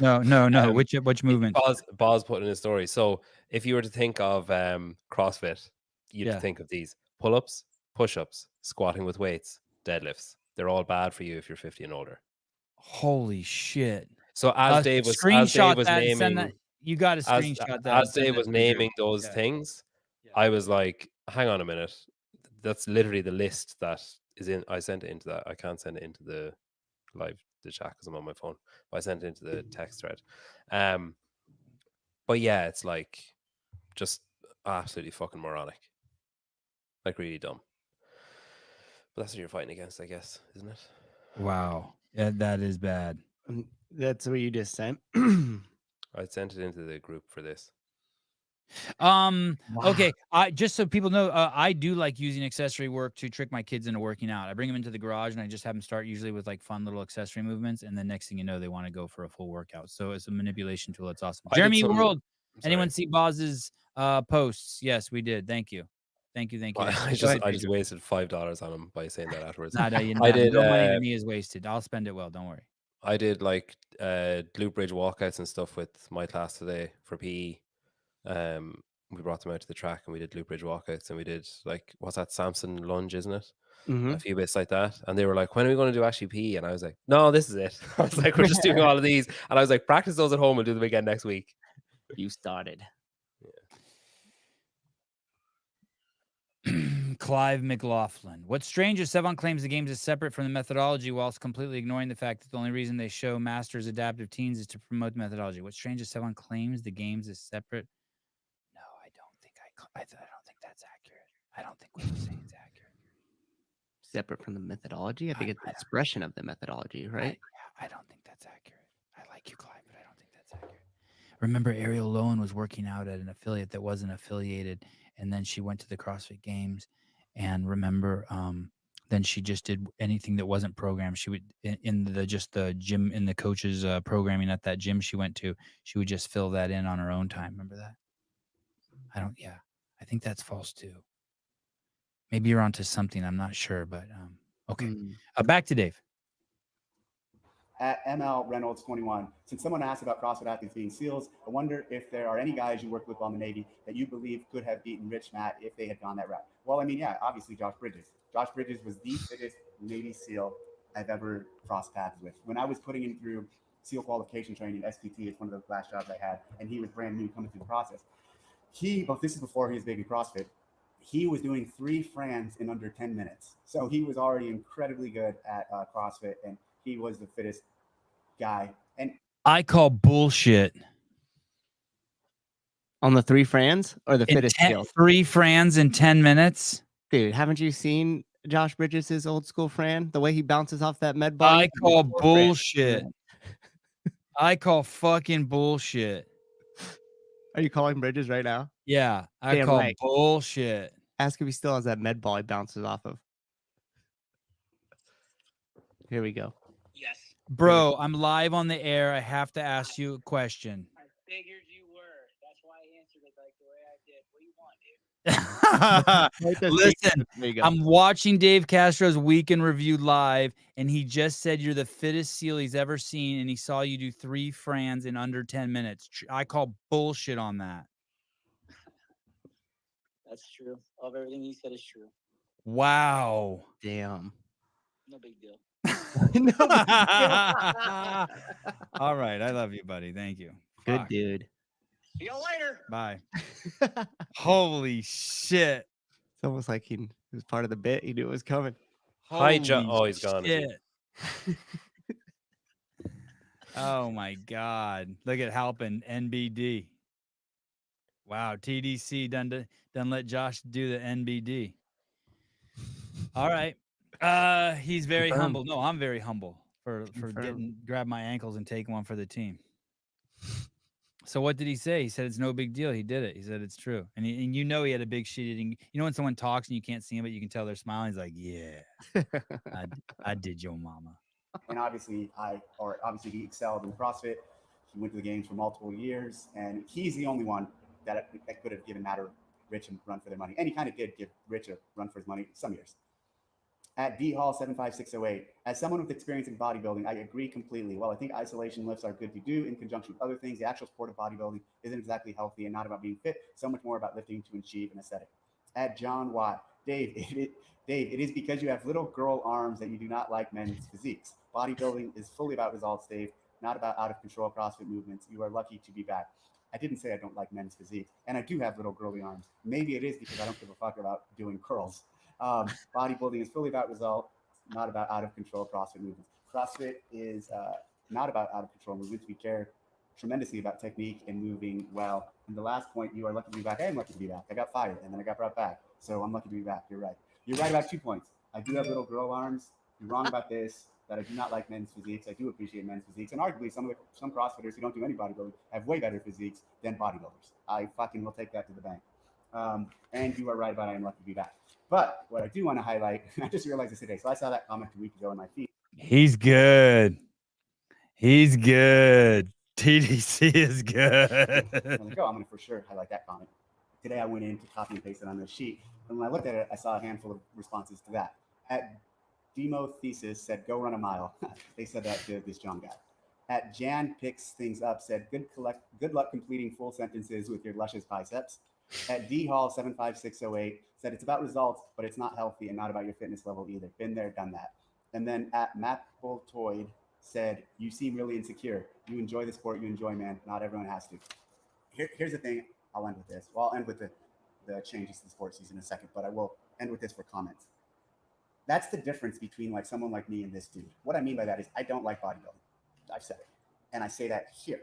No. Which movement? Boz put in his story. So if you were to think of CrossFit, you'd think of these: pull-ups, push-ups, squatting with weights, deadlifts. They're all bad for you if you're 50 and older. Holy shit! So as Dave was naming, you got to screenshot that. As Dave was naming those things, I was like, hang on a minute. That's literally the list that is in. I sent it into that. I can't send it into the chat because I'm on my phone. But I sent it into the text thread. But yeah, it's like just absolutely fucking moronic. Like really dumb. But that's what you're fighting against, I guess, isn't it? Wow. Yeah, that is bad. That's what you just sent. I sent it into the group for this. Wow. Okay. I just so people know, I do like using accessory work to trick my kids into working out. I bring them into the garage and I just have them start usually with like fun little accessory movements, and then next thing you know, they want to go for a full workout. So it's a manipulation tool. It's awesome. Jeremy World. Anyone see Boz's posts? Yes, we did. Thank you. I just wasted $5 on him by saying that afterwards. No, no money to me is wasted. I'll spend it well. Don't worry. I did like glute bridge walkouts and stuff with my class today for PE. We brought them out to the track and we did glute bridge walkouts, and we did like, what's that, Samson lunge, isn't it? Mm-hmm. A few bits like that. And they were like, when are we going to do actually PE? And I was like, no, this is it. I was like, we're just doing all of these. And I was like, practice those at home. We'll do them again next week. You started. Clive McLaughlin. What's strange is Sevan claims the games is separate from the methodology whilst completely ignoring the fact that the only reason they show Masters Adaptive Teens is to promote the methodology. What's strange is Sevan claims the games is separate. No, I don't think I don't think that's accurate. I don't think what he's saying is accurate. Separate from the methodology? I think it's the expression of the methodology, right? I don't think that's accurate. I like you, Clive, but I don't think that's accurate. Remember, Ariel Lowen was working out at an affiliate that wasn't affiliated, and then she went to the CrossFit Games. And remember, then she just did anything that wasn't programmed. She would in the gym, in the coach's programming at that gym she went to, she would just fill that in on her own time. Remember that? I think that's false too. Maybe you're onto something. I'm not sure, but okay. Back to Dave. At ML Reynolds 21, since someone asked about CrossFit athletes being SEALs, I wonder if there are any guys you worked with on the Navy that you believe could have beaten Rich Matt if they had gone that route. Well, I mean, yeah, obviously Josh Bridges. Josh Bridges was the fittest Navy SEAL I've ever crossed paths with. When I was putting him through SEAL qualification training, SPT is one of the last jobs I had, and he was brand new coming through the process. This is before he was big in CrossFit. He was doing 3 Frans in under 10 minutes. So he was already incredibly good at CrossFit, and he was the fittest guy. And I call bullshit on the 3 Frans or the fittest skills. 3 Frans in 10 minutes. Dude, haven't you seen Josh Bridges' old school Fran? The way he bounces off that med ball. I call bullshit. I call fucking bullshit. Are you calling Bridges right now? Yeah, I call bullshit. Ask if he still has that med ball he bounces off of. Here we go. Yes. Bro, I'm live on the air. I have to ask you a question. I figured you were. That's why I answered it like the way I did. What do you want, dude? Listen, I'm watching Dave Castro's Week in Review live, and he just said you're the fittest SEAL he's ever seen, and he saw you do 3 Frans in under 10 minutes. I call bullshit on that. That's true. Of everything you said is true. Wow. Damn. No big deal. All right. I love you, buddy. Thank you. Good Fuck. dude. See you later. Bye. Holy shit. It's almost like he was part of the bit. He knew it was coming. Hi, John. Oh, he's gone. Shit. Oh my God. Look at Halpin, NBD. Wow. TDC done let Josh do the NBD. All right. He's very humble. No, I'm very humble for grab my ankles and take one for the team. So what did he say? He said it's no big deal. He did it. He said it's true. And you know he had a big shit eating. You know when someone talks and you can't see him, but you can tell they're smiling. He's like, yeah, I did your mama. And obviously he excelled in CrossFit. He went to the games for multiple years, and he's the only one that could have given Matt or Rich a run for their money. And he kind of did give Rich a run for his money some years. At D Hall 75608, as someone with experience in bodybuilding, I agree completely. While I think isolation lifts are good to do in conjunction with other things, the actual sport of bodybuilding isn't exactly healthy and not about being fit, so much more about lifting to achieve an aesthetic. At John Watt, Dave, it is because you have little girl arms that you do not like men's physiques. Bodybuilding is fully about results, Dave, not about out-of-control CrossFit movements. You are lucky to be back. I didn't say I don't like men's physiques, and I do have little girly arms. Maybe it is because I don't give a fuck about doing curls. Bodybuilding is fully about results, not about out-of-control CrossFit movements. CrossFit is not about out-of-control movements. We care tremendously about technique and moving well. And the last point, you are lucky to be back. I am lucky to be back. I got fired, and then I got brought back. So I'm lucky to be back. You're right. You're right about 2 points. I do have little girl arms. You're wrong about this, that I do not like men's physiques. I do appreciate men's physiques. And arguably, some CrossFitters who don't do any bodybuilding have way better physiques than bodybuilders. I fucking will take that to the bank. And you are right about I am lucky to be back. But what I do want to highlight, I just realized this today. So I saw that comment a week ago in my feed. He's good. He's good. TDC is good. I'm like, I'm going to for sure highlight that comment. Today I went in to copy and paste it on the sheet. And when I looked at it, I saw a handful of responses to that. At Demo Thesis said, go run a mile. They said that to this John guy. At Jan Picks Things Up said, good luck completing full sentences with your luscious biceps. At D Hall 75608 said it's about results, but it's not healthy and not about your fitness level either. Been there, done that. And then at Mappletoid said, you seem really insecure. You enjoy the sport you enjoy, man. Not everyone has to. Here's the thing. I'll end with this. Well, I'll end with the changes to the sports season in a second, but I will end with this for comments. That's the difference between like someone like me and this dude. What I mean by that is I don't like bodybuilding. I've said it. And I say that here.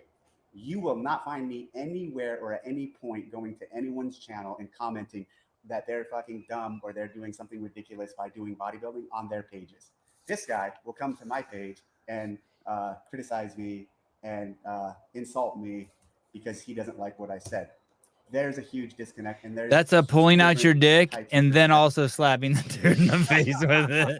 You will not find me anywhere or at any point going to anyone's channel and commenting that they're fucking dumb or they're doing something ridiculous by doing bodybuilding on their pages. This guy will come to my page and criticize me and insult me because he doesn't like what I said. there's a huge disconnect, and there's That's a pulling out your dick types and of then also slapping the dude in the face with it.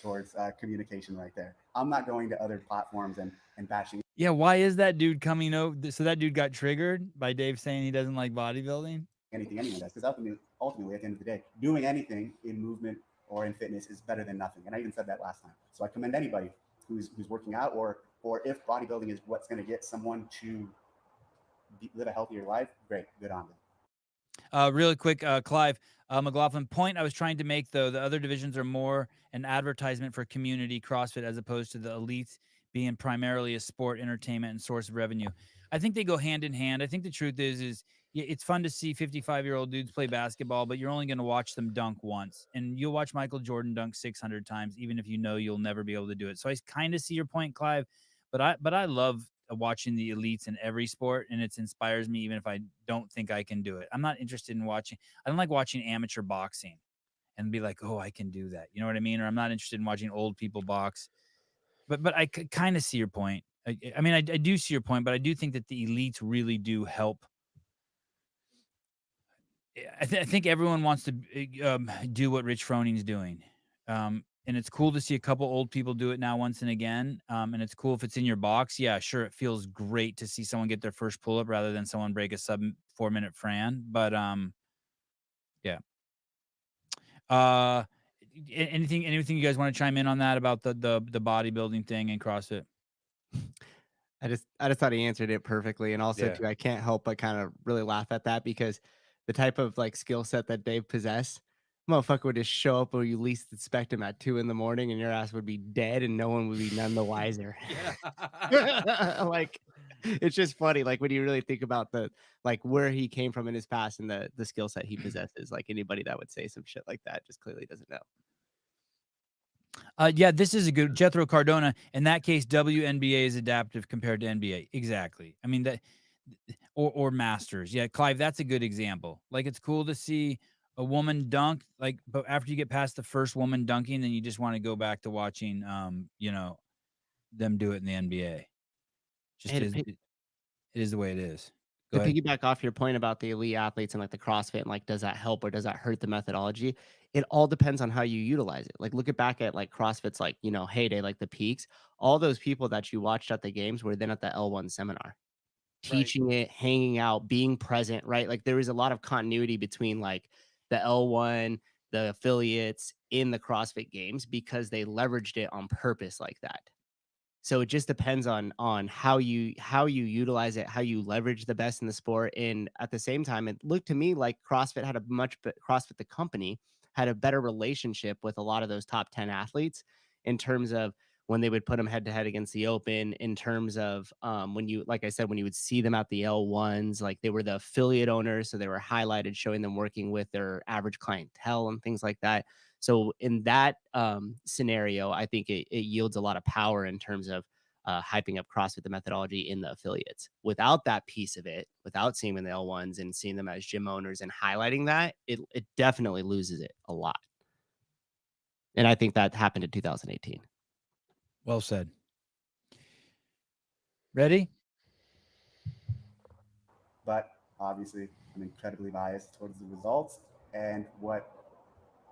towards communication right there. I'm not going to other platforms and bashing Yeah, why is that dude coming over? So that dude got triggered by Dave saying he doesn't like bodybuilding? anything anyone does, because ultimately, at the end of the day, doing anything in movement or in fitness is better than nothing. And I even said that last time. So I commend anybody who's working out, or if bodybuilding is what's going to get someone to live a healthier life, great, good on them. Really quick, Clive McLaughlin, point I was trying to make, though, the other divisions are more an advertisement for community CrossFit as opposed to the elites being primarily a sport, entertainment, and source of revenue. I think they go hand in hand. I think the truth is yeah, it's fun to see 55-year-old dudes play basketball, but you're only going to watch them dunk once. And you'll watch Michael Jordan dunk 600 times, even if you know you'll never be able to do it. So I kind of see your point, Clive, but I love watching the elites in every sport, and it inspires me even if I don't think I can do it. I'm not interested in watching. I don't like watching amateur boxing and be like, oh, I can do that. You know what I mean? Or I'm not interested in watching old people box. But I kind of see your point. I mean, I do see your point, but I do think that the elites really do help. I think everyone wants to do what Rich Froning's doing. And it's cool to see a couple old people do it now once and again. And it's cool if it's in your box. Yeah, sure. It feels great to see someone get their first pull-up rather than someone break a sub 4-minute Fran. But yeah. Anything you guys want to chime in on that about the bodybuilding thing and CrossFit? I just thought he answered it perfectly. And also Yeah. too, I can't help but kind of really laugh at that, because the type of like skill set that Dave possessed, motherfucker would just show up where you least expect him at 2 a.m. and your ass would be dead and no one would be none the wiser. Like, it's just funny. Like when you really think about the, like where he came from in his past and the skill set he possesses, like anybody that would say some shit like that just clearly doesn't know. Yeah, this is a good Jethro Cardona. In that case, WNBA is adaptive compared to NBA. Exactly. I mean that, or Masters. Yeah, Clive, that's a good example. Like it's cool to see a woman dunk. Like, but after you get past the first woman dunking, then you just want to go back to watching, you know, them do it in the NBA. Just And is, it is the way it is. to Go ahead. piggyback off your point about the elite athletes and like the CrossFit and like, does that help or does that hurt the methodology? It all depends on how you utilize it. Like look back at like CrossFit's like, you know, heyday, like the peaks. All those people that you watched at the games were then at the L1 seminar, teaching it, hanging out, being present, right? Like there was a lot of continuity between like the L1, the affiliates in the CrossFit games because they leveraged it on purpose like that. So it just depends on how you utilize it, how you leverage the best in the sport. And at the same time, it looked to me like CrossFit had CrossFit, the company, had a better relationship with a lot of those top 10 athletes in terms of when they would put them head to head against the open, in terms of when you, like I said, when you would see them at the L1s, like they were the affiliate owners. So they were highlighted, showing them working with their average clientele and things like that. So in that scenario, I think it yields a lot of power in terms of hyping up CrossFit, the methodology in the affiliates. Without that piece of it, without seeing them in the L1s and seeing them as gym owners and highlighting that, it definitely loses it a lot. And I think that happened in 2018. Well said. Ready? But obviously, I'm incredibly biased towards the results and what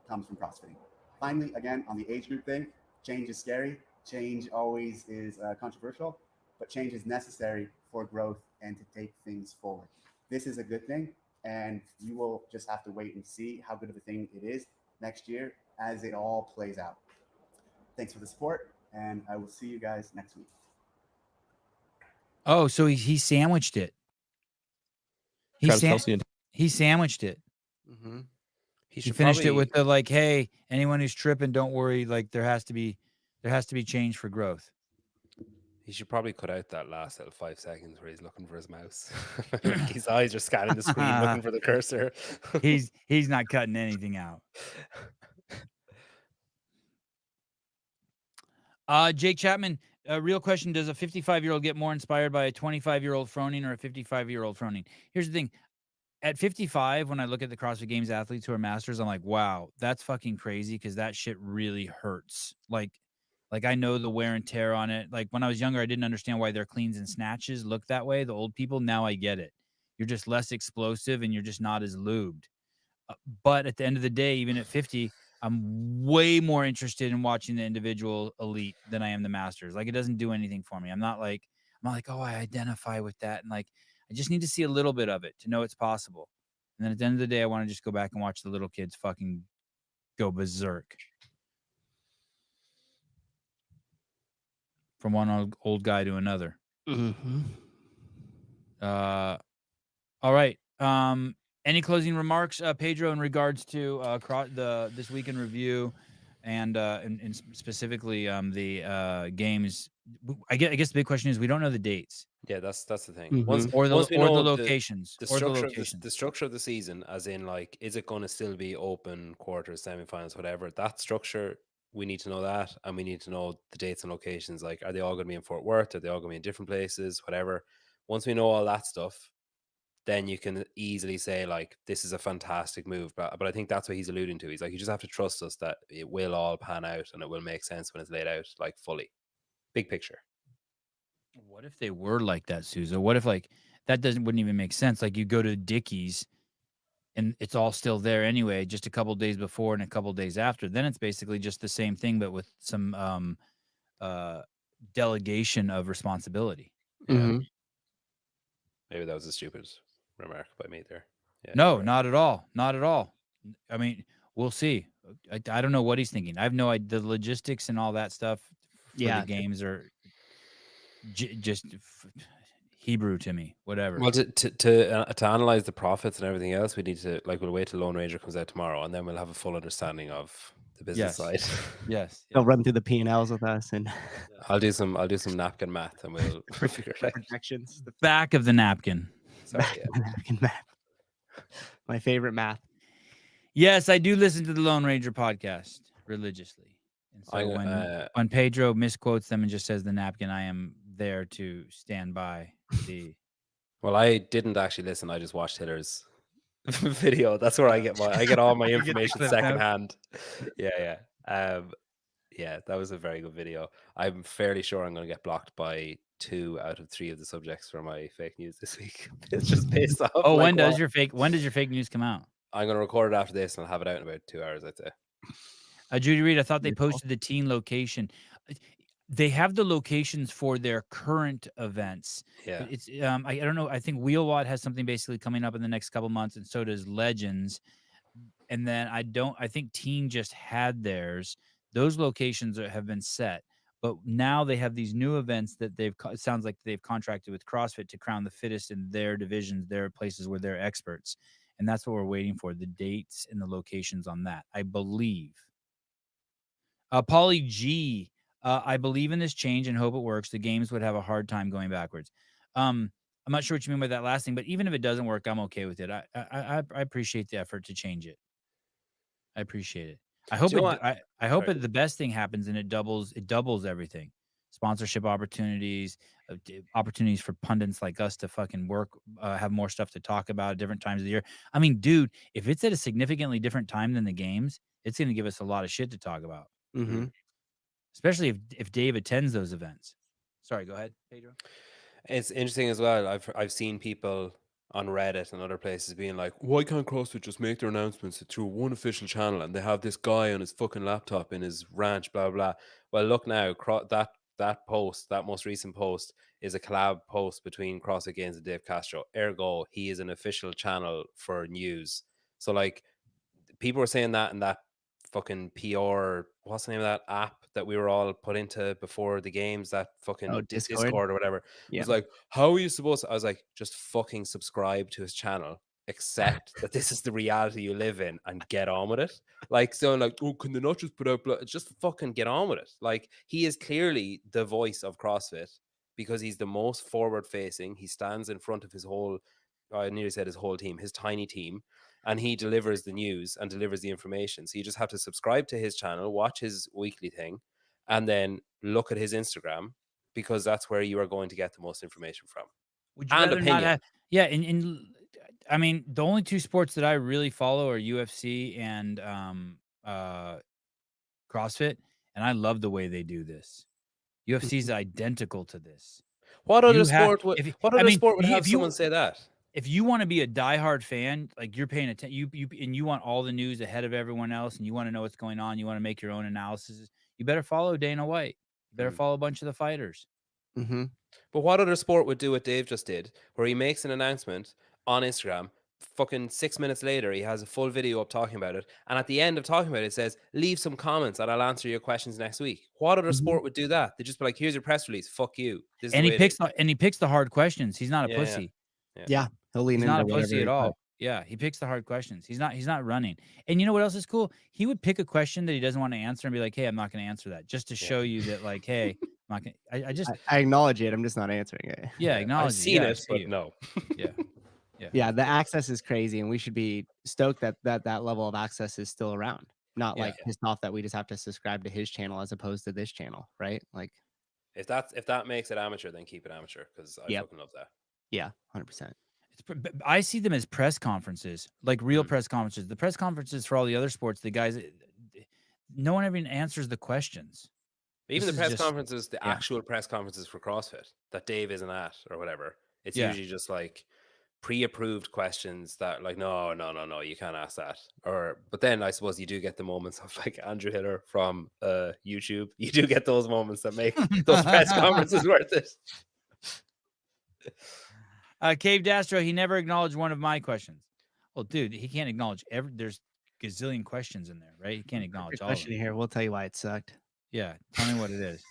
comes from CrossFitting. Finally, again, on the age group thing, change is scary. Change always is controversial, but change is necessary for growth and to take things forward. This is a good thing, and you will just have to wait and see how good of a thing it is next year as it all plays out. Thanks for the support, and I will see you guys next week. Oh, so he sandwiched it. He sandwiched it. Mm-hmm. He finished it with the like, hey, anyone who's tripping, don't worry. Like there has to be change for growth. He should probably cut out that last little 5 seconds where he's looking for his mouse. His eyes are scanning the screen looking for the cursor. He's not cutting anything out. Jake Chapman, real question: does a 55-year-old get more inspired by a 25-year-old Froning or a 55-year-old Froning? Here's the thing. At 55, when I look at the CrossFit Games athletes who are masters, I'm like, wow, that's fucking crazy because that shit really hurts. Like I know the wear and tear on it. Like when I was younger, I didn't understand why their cleans and snatches look that way. The old people, now I get it. You're just less explosive and you're just not as lubed. But at the end of the day, even at 50, I'm way more interested in watching the individual elite than I am the masters. Like, it doesn't do anything for me. I'm not like, oh, I identify with that. And like, I just need to see a little bit of it to know it's possible. And then at the end of the day, I want to just go back and watch the little kids fucking go berserk. From one old guy to another. Mm-hmm. All right. Any closing remarks, Pedro, in regards to this week in review, and specifically the games? I guess the big question is we don't know the dates. Yeah, that's the thing. Mhm. Once Or the we know locations. the or the structure locations. the structure of the season, as in like, is it going to still be open, quarters, semifinals, whatever? That structure, we need to know that, and we need to know the dates and locations. Like, are they all going to be in Fort Worth? Are they all going to be in different places? Whatever. Once we know all that stuff, then you can easily say like, this is a fantastic move. But I think that's what he's alluding to. He's like, you just have to trust us that it will all pan out and it will make sense when it's laid out, like, fully. Big picture. What if they were like that, Souza? What if like that wouldn't even make sense? Like, you go to Dickies and it's all still there anyway, just a couple days before and a couple days after. Then it's basically just the same thing, but with some delegation of responsibility. Yeah. Mm-hmm. Maybe that was a stupid remark by me there. Yeah, No, right. not at all. Not at all. I mean, we'll see. I don't know what he's thinking. I have no idea. The logistics and all that stuff for Yeah. the games are just Hebrew to me. Whatever. Well, to analyze the profits and everything else, we need to, like, we'll wait till Lone Ranger comes out tomorrow, and then we'll have a full understanding of the business side. Yes. They'll run through the P&Ls with us and I'll do some napkin math, and we'll figure it out. projections. The back of the napkin. Sorry, yeah. Napkin math. My favorite math. Yes, I do listen to the Lone Ranger podcast religiously. And so when Pedro misquotes them and just says the napkin, I am there to stand by the. Well, I didn't actually listen. I just watched Hiller's video. That's where I get all my information secondhand. Yeah. Yeah, that was a very good video. I'm fairly sure I'm going to get blocked by 2 out of 3 of the subjects for my fake news this week. It's just based off. Oh, when does your fake news come out? I'm going to record it after this, and I'll have it out in about 2 hours, I'd say. Judy Reed, I thought they posted the teen location. They have the locations for their current events. Yeah. It's I don't know. I think Wheelwatt has something basically coming up in the next couple months, and so does Legends. And then I think Teen just had theirs. Those locations have been set, but now they have these new events that it sounds like they've contracted with CrossFit to crown the fittest in their divisions, their places where they're experts. And that's what we're waiting for, the dates and the locations on that, I believe. Paulie G, I believe in this change and hope it works. The games would have a hard time going backwards. I'm not sure what you mean by that last thing, but even if it doesn't work, I'm okay with it. I appreciate the effort to change it. I appreciate it. I hope I hope the best thing happens and it doubles everything. Sponsorship opportunities, opportunities for pundits like us to fucking work, have more stuff to talk about at different times of the year. I mean, dude, if it's at a significantly different time than the games, it's going to give us a lot of shit to talk about. Mm-hmm. Especially if Dave attends those events. Sorry, go ahead, Pedro. It's interesting as well. I've seen people on Reddit and other places being like, why can't CrossFit just make their announcements through one official channel and they have this guy on his fucking laptop in his ranch, blah, blah. Well, look now, that post, that most recent post, is a collab post between CrossFit Games and Dave Castro. Ergo, he is an official channel for news. So, like, people were saying that in that fucking PR, what's the name of that app that we were all put into before the games, that fucking Discord or whatever. Yeah. It was like, how are you supposed to? I was like, just fucking subscribe to his channel, accept that this is the reality you live in, and get on with it. Like, so like, oh, can they not just put out just fucking get on with it? Like, he is clearly the voice of CrossFit because he's the most forward facing. He stands in front of his whole, I nearly said his whole team, his tiny team, and he delivers the news and delivers the information. So you just have to subscribe to his channel, watch his weekly thing, and then look at his Instagram, because that's where you are going to get the most information from. Would you and rather opinion. not have, yeah, I mean, the only two sports that I really follow are UFC and CrossFit, and I love the way they do this. UFC is identical to this. What other sport would have someone say that? if you want to be a diehard fan, like you're paying attention, you want all the news ahead of everyone else, and you want to know what's going on, you want to make your own analysis. You better follow Dana White. You better follow a bunch of the fighters. Mm-hmm. But what other sport would do what Dave just did, where he makes an announcement on Instagram, fucking 6 minutes later, he has a full video up talking about it, and at the end of talking about it, it says, leave some comments and I'll answer your questions next week. What other sport would do that? They'd just be like, here's your press release, fuck you. This is And the he way it picks is. and he picks the hard questions. He's not a Yeah, pussy. Yeah, he'll lean He's into not a whatever pussy at he all. Yeah, he picks the hard questions. He's not running. And you know what else is cool? He would pick a question that he doesn't want to answer and be like, "Hey, I'm not going to answer that," just to show you that, like, "Hey, I'm not going." I acknowledge it. I'm just not answering it. Acknowledge I've seen I it, see but you. no. Yeah, the access is crazy, and we should be stoked that that level of access is still around. Not Yeah. like pissed off that we just have to subscribe to his channel as opposed to this channel, right? Like, If that makes it amateur, then keep it amateur, because I fucking love that. yeah, 100%. I see them as press conferences, like real press conferences. The press conferences for all the other sports, the guys, no one even answers the questions. Even This the is press just- conferences, the actual press conferences for CrossFit that Dave isn't at or whatever, it's usually just like pre-approved questions that like, no, you can't ask that. But then I suppose you do get the moments of like Andrew Hiller from YouTube. You do get those moments that make those press conferences worth it. Cave Dastro, he never acknowledged one of my questions. Well, dude, he can't acknowledge there's gazillion questions in there, right? He can't acknowledge all of Question them. here. We'll tell you why it sucked. Yeah, tell me what it is.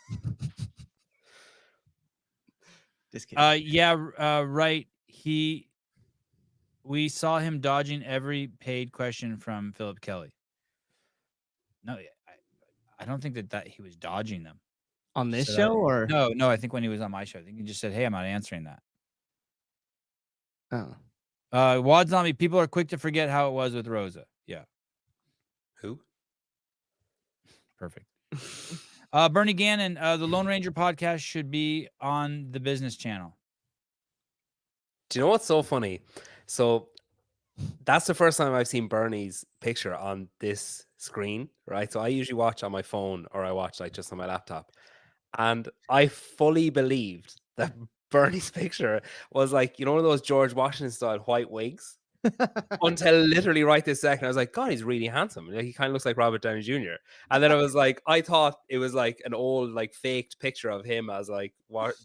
Just kidding. Right. We saw him dodging every paid question from Philip Kelly. No, I don't think that he was dodging them. On this So show, or no, I think when he was on my show, I think he just said, "Hey, I'm not answering that." oh, Wad Zombie, people are quick to forget how it was with Rosa. Yeah, Who? perfect. Bernie Gannon, the Lone Ranger podcast should be on the business channel. Do you know what's so funny? So that's the first time I've seen Bernie's picture on this screen, right? So I usually watch on my phone, or I watch like just on my laptop. And I fully believed that Bernie's picture was like, you know, one of those George Washington style white wigs. Until literally right this second, I was like, God, he's really handsome. Like, he kind of looks like Robert Downey Jr. And then I was like, I thought it was like an old, like faked picture of him as like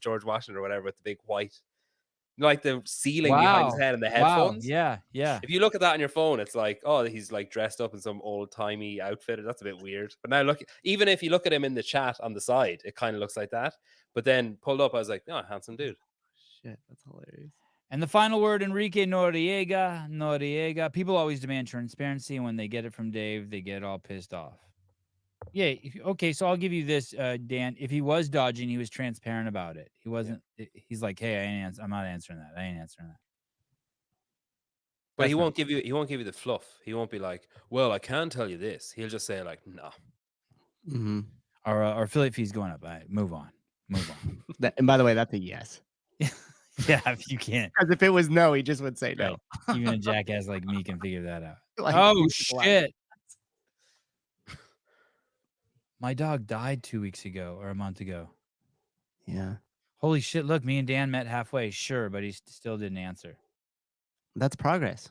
George Washington or whatever with the big white, like the ceiling behind his head and the headphones. Yeah. If you look at that on your phone, it's like, oh, he's like dressed up in some old timey outfit. That's a bit weird. But now look, even if you look at him in the chat on the side, it kind of looks like that. But then pulled up, I was like, oh, handsome dude. shit, that's hilarious. And the final word, Enrique Noriega. People always demand transparency, and when they get it from Dave, they get all pissed off. Yeah. Okay, so I'll give you this, Dan. If he was dodging, he was transparent about it. He wasn't. He's like, hey, I'm not answering that. I ain't answering that. But That's he not- won't give you the fluff. He won't be like, well, I can tell you this. He'll just say like, no. Mm-hmm. Our affiliate fee's going up. All right, move on. And by the way, that's a yes. Yeah, if you can't. Because if it was no, he just would say no. Right. Even a jackass like me can figure that out. Like, Oh he's black. shit! My dog died 2 weeks ago or a month ago. Yeah, Holy shit! Look, me and Dan met halfway. Sure, but he still didn't answer. that's progress.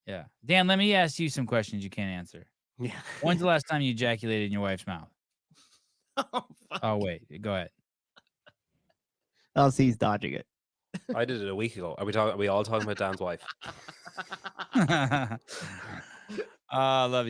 Yeah, Dan. Let me ask you some questions you can't answer. Yeah. When's the last time you ejaculated in your wife's mouth? Oh, fuck. Oh wait, go ahead. I'll see he's dodging it. I did it a week ago. Are we all talking about Dan's wife? I love you.